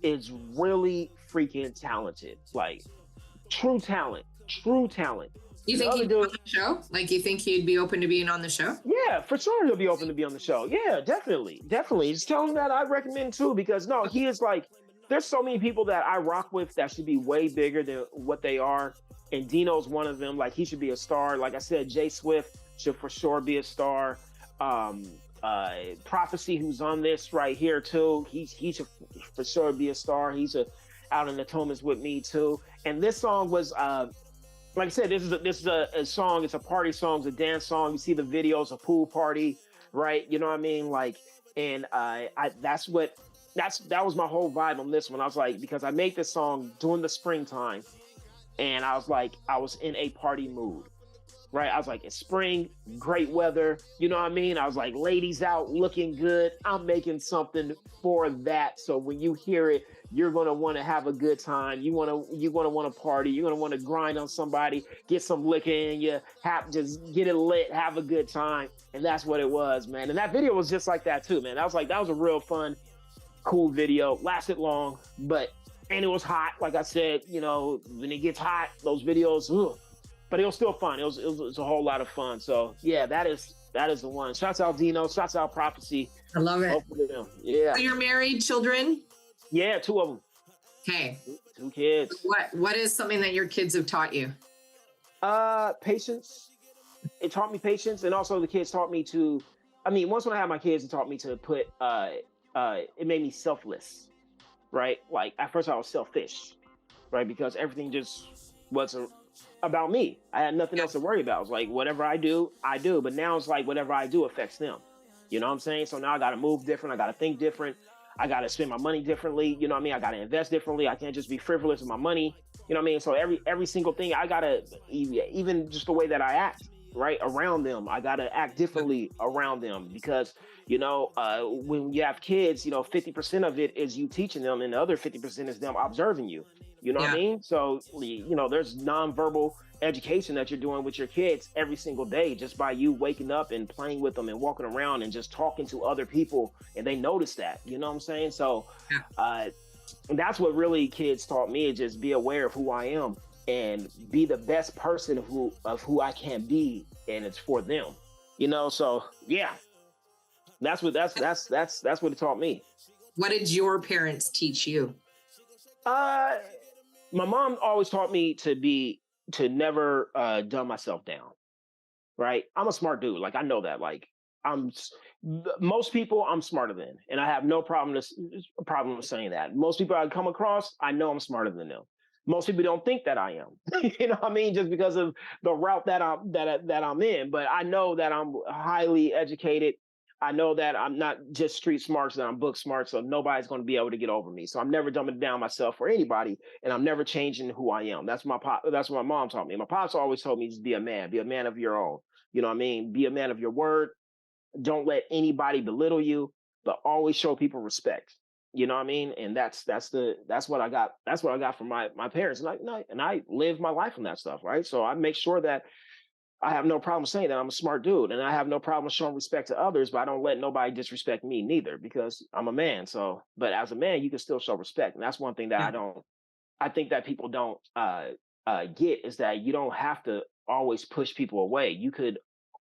is really freaking talented. Like true talent. You think he'd be on the show? Like, you think he'd be open to being on the show? Yeah, for sure he'll be open to be on the show. Yeah, definitely. Just tell him that I recommend too, because no, he is like, there's so many people that I rock with that should be way bigger than what they are. And Dino's one of them. Like, he should be a star. Like I said, Jay Swift should for sure be a star. Prophecy, who's on this right here too, he should for sure be a star. He's out in Natomas with me too. And this song was like I said, this is a song. It's a party song. It's a dance song. You see the videos, a pool party, right? You know what I mean? Like, and that was my whole vibe on this one. I was like, because I made this song during the springtime, and I was like, I was in a party mood, right? I was like, it's spring, great weather. You know what I mean? I was like, ladies out, looking good. I'm making something for that. So when you hear it, you're gonna want to have a good time. You're gonna want to party. You're gonna want to grind on somebody, get some liquor in you, just get it lit, have a good time. And that's what it was, man. And that video was just like that too, man. That was a real fun, cool video. Lasted long, and it was hot. Like I said, when it gets hot, those videos, ugh. But it was still fun. It was a whole lot of fun. So yeah, that is the one. Shouts out Dino. Shouts out Prophecy. I love it. Hopefully them. Yeah. So you're married, children? Yeah, 2 of them. Okay. 2 kids. What is something that your kids have taught you? Patience. It taught me patience, and also the kids taught me to. I mean, once when I had my kids, it taught me to put. It made me selfless, right? Like at first I was selfish, right? Because everything just was about me. I had nothing else to worry about. It was like whatever I do. But now it's like whatever I do affects them. You know what I'm saying? So now I got to move different. I got to think different. I got to spend my money differently. You know what I mean? I got to invest differently. I can't just be frivolous with my money. You know what I mean? So every single thing I got to, even just the way that I act, right, around them, I got to act differently around them because, when you have kids, 50% of it is you teaching them and the other 50% is them observing you. You know what I mean? So, there's nonverbal education that you're doing with your kids every single day just by you waking up and playing with them and walking around and just talking to other people, and they notice that. You know what I'm saying? So that's what really kids taught me, is just be aware of who I am and be the best person of who I can be, and it's for them. So yeah, that's what it taught me. What did your parents teach you? My mom always taught me to never dumb myself down. right? I'm a smart dude. Like I know that. Like I'm most people I'm smarter than, and I have no problem with saying that. Most people I come across, I know I'm smarter than them. Most people don't think that I am. You know what I mean? Just because of the route that I'm in. But I know that I'm highly educated. I know that I'm not just street smart, that I'm book smart, so nobody's going to be able to get over me. So I'm never dumbing down myself for anybody, and I'm never changing who I am. That's that's what my mom taught me. My pops always told me to be a man of your own. You know what I mean? Be a man of your word. Don't let anybody belittle you, but always show people respect. You know what I mean? And that's what I got. That's what I got from my parents, and I live my life on that stuff, right? So I make sure that I have no problem saying that I'm a smart dude, and I have no problem showing respect to others, but I don't let nobody disrespect me neither, because I'm a man. So, but as a man, you can still show respect, and that's one thing that I think that people don't get, is that you don't have to always push people away. You could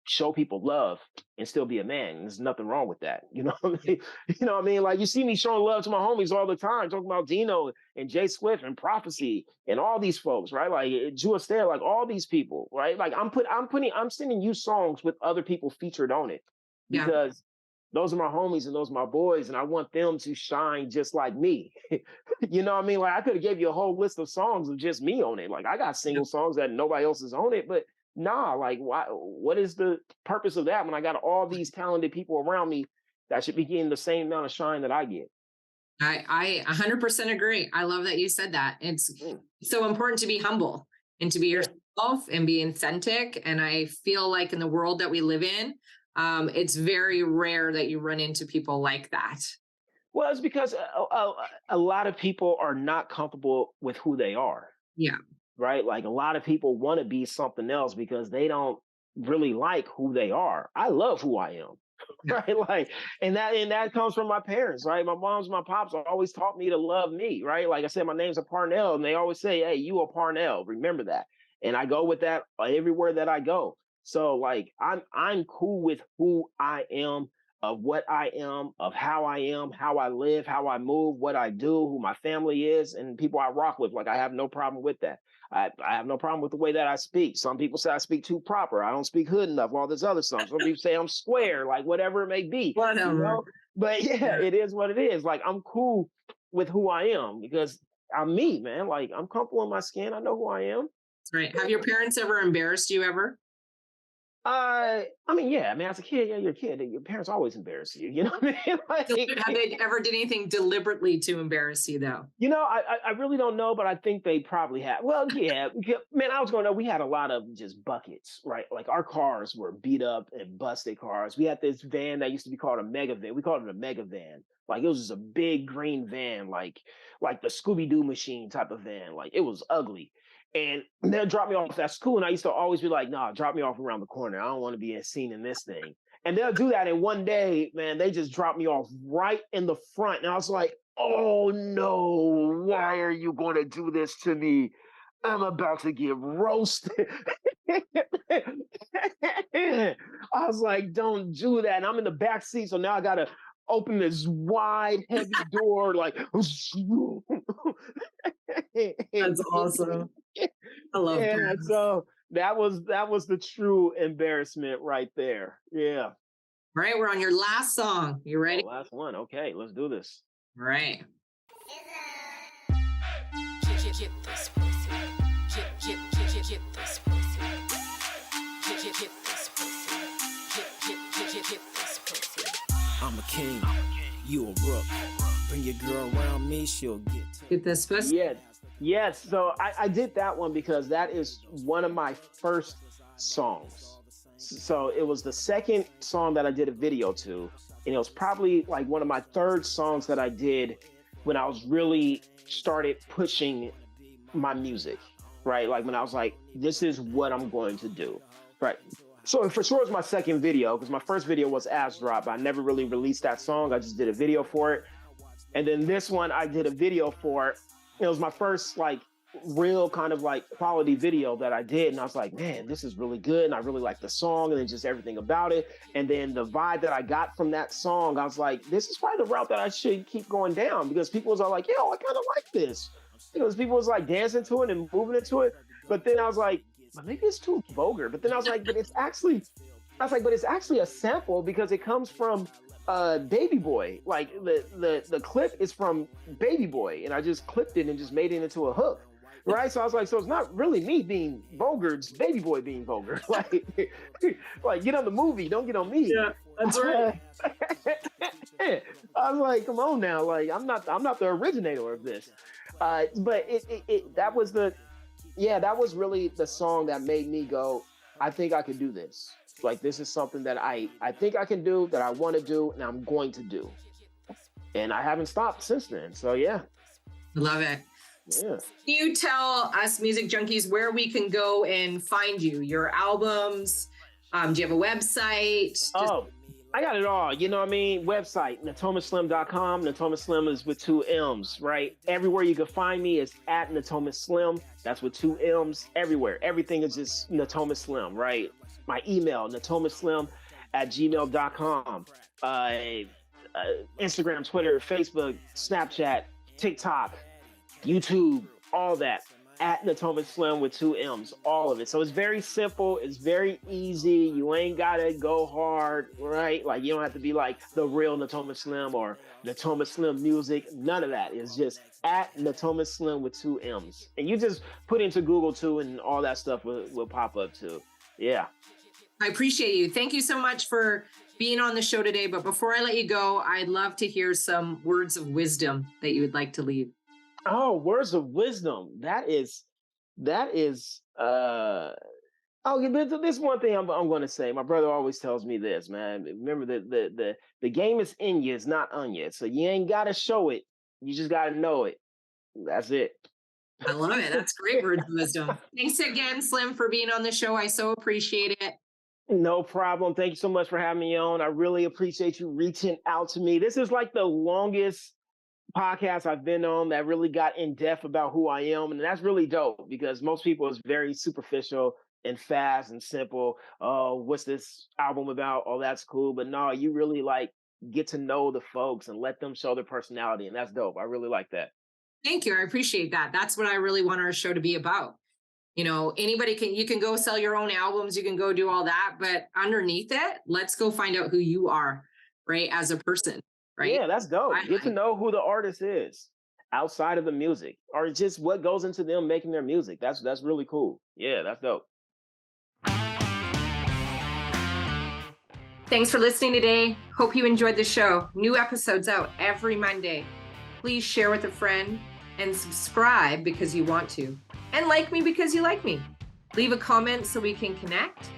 show people love and still be a man. There's nothing wrong with that. You know what I mean? You know what I mean? Like, you see me showing love to my homies all the time, talking about Dino and Jay Swift and Prophecy and all these folks, right? Like Jew Astaire, like all these people, right? Like I'm sending you songs with other people featured on it, because those are my homies and those are my boys, and I want them to shine just like me. You know what I mean? Like, I could have gave you a whole list of songs of just me on it. Like, I got single songs that nobody else is on it, but nah, like, why? What is the purpose of that when I got all these talented people around me that should be getting the same amount of shine that I get? I 100% agree. I love that you said that. It's so important to be humble and to be yourself and be authentic. And I feel like in the world that we live in, it's very rare that you run into people like that. Well, it's because a lot of people are not comfortable with who they are. Yeah. Right? Like, a lot of people want to be something else because they don't really like who they are. I love who I am. Right? Like, and that comes from my parents, right? My moms, my pops always taught me to love me, right? Like I said, my name's a Parnell, and they always say, hey, you a Parnell. Remember that. And I go with that everywhere that I go. So, like, I'm cool with who I am, of what I am, of how I am, how I live, how I move, what I do, who my family is, and people I rock with. Like, I have no problem with that. I have no problem with the way that I speak. Some people say I speak too proper. I don't speak hood enough, all this other stuff. Some people say I'm square, like whatever it may be. Whatever. You know? But yeah, it is what it is. Like, I'm cool with who I am because I'm me, man. Like, I'm comfortable in my skin. I know who I am. That's right. Have your parents ever embarrassed you ever? I mean, yeah. I mean, as a kid, you're a kid. Your parents always embarrass you. You know what I mean? Like, have they ever did anything deliberately to embarrass you, though? You know, I really don't know, but I think they probably have. Well, yeah, man, I was going to know. We had a lot of just buckets, right? Like, our cars were beat up and busted cars. We had this van that used to be called a mega van. We called it a mega van. Like, it was just a big green van, like the Scooby-Doo machine type of van. Like, it was ugly. And they'll drop me off at school, and I used to always be like, nah, drop me off around the corner. I don't want to be seen in this thing. And they'll do that. And one day, man, they just dropped me off right in the front. And I was like, oh, no, why are you going to do this to me? I'm about to get roasted. I was like, don't do that. And I'm in the back seat. So now I got to open this wide, heavy door. Like, that's awesome. I love that. So that was the true embarrassment right there. Yeah. All right, we're on your last song. You ready? Last one. Okay, let's do this. All right. Get this pussy. Get this pussy. Get this pussy. Get this pussy. I'm a king. You a rook. Bring your girl around me, she'll get this pussy. Yes. So I did that one because that is one of my first songs. So it was the second song that I did a video to, and it was probably like one of my third songs that I did when I was really started pushing my music, right? Like, when I was like, this is what I'm going to do, right? So for sure it's my second video, because my first video was Ass Drop. I never really released that song. I just did a video for it. And then this one I did a video for. It was my first like real kind of like quality video that I did. And I was like, man, this is really good. And I really like the song and then just everything about it. And then the vibe that I got from that song, I was like, this is probably the route that I should keep going down, because people was all like, yo, I kind of like this. Because people was like dancing to it and moving into it. But then I was like, but maybe it's too vulgar. But then I was like, but it's actually a sample because it comes from Baby Boy. Like the clip is from Baby Boy, and I just clipped it and just made it into a hook. Right, so I was like, so it's not really me being vulgar; it's Baby Boy being vulgar. like get on the movie, don't get on me. Yeah, that's right. I was like, come on now, like I'm not the originator of this. But that was really the song that made me go, I think I could do this. Like this is something that I think I can do, that I want to do, and I'm going to do. And I haven't stopped since then. So yeah. Love it. Yeah. Can you tell us music junkies where we can go and find you? Your albums? Do you have a website? I got it all. You know what I mean? Website, natomasslimm.com. Natomas Slimm is with 2 M's, right? Everywhere you can find me is at Natomas Slimm. That's with 2 M's. Everywhere. Everything is just Natomas Slimm, right? My email, natomasslimm@gmail.com. Instagram, Twitter, Facebook, Snapchat, TikTok, YouTube, all that, at Natomas Slimm with 2 M's, all of it. So it's very simple. It's very easy. You ain't got to go hard, right? Like you don't have to be like the real Natomas Slimm or Natomas Slimm music. None of that. It's just at Natomas Slimm with 2 M's. And you just put into Google too, and all that stuff will pop up too. Yeah. I appreciate you. Thank you so much for being on the show today. But before I let you go, I'd love to hear some words of wisdom that you would like to leave. Oh, words of wisdom. This one thing I'm going to say. My brother always tells me this, man. Remember the game is in you, it's not on you. So you ain't got to show it. You just got to know it. That's it. I love it. That's great words of wisdom. Thanks again, Slimm, for being on the show. I so appreciate it. No problem. Thank you so much for having me on. I really appreciate you reaching out to me. This is like the longest podcast I've been on that really got in depth about who I am. And that's really dope because most people is very superficial and fast and simple. Oh, what's this album about? Oh, that's cool. But no, you really like get to know the folks and let them show their personality. And that's dope. I really like that. Thank you. I appreciate that. That's what I really want our show to be about. You know, you can go sell your own albums. You can go do all that. But underneath it, let's go find out who you are, right? As a person. Right? Yeah, that's dope. Get to know who the artist is outside of the music, or just what goes into them making their music. That's really cool. Yeah, that's dope. Thanks for listening today. Hope you enjoyed the show. New episodes out every Monday. Please share with a friend and subscribe because you want to. And like me because you like me. Leave a comment so we can connect.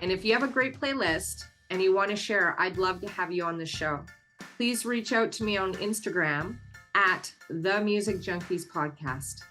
And if you have a great playlist and you want to share, I'd love to have you on the show. Please reach out to me on Instagram at The Music Junkies Podcast.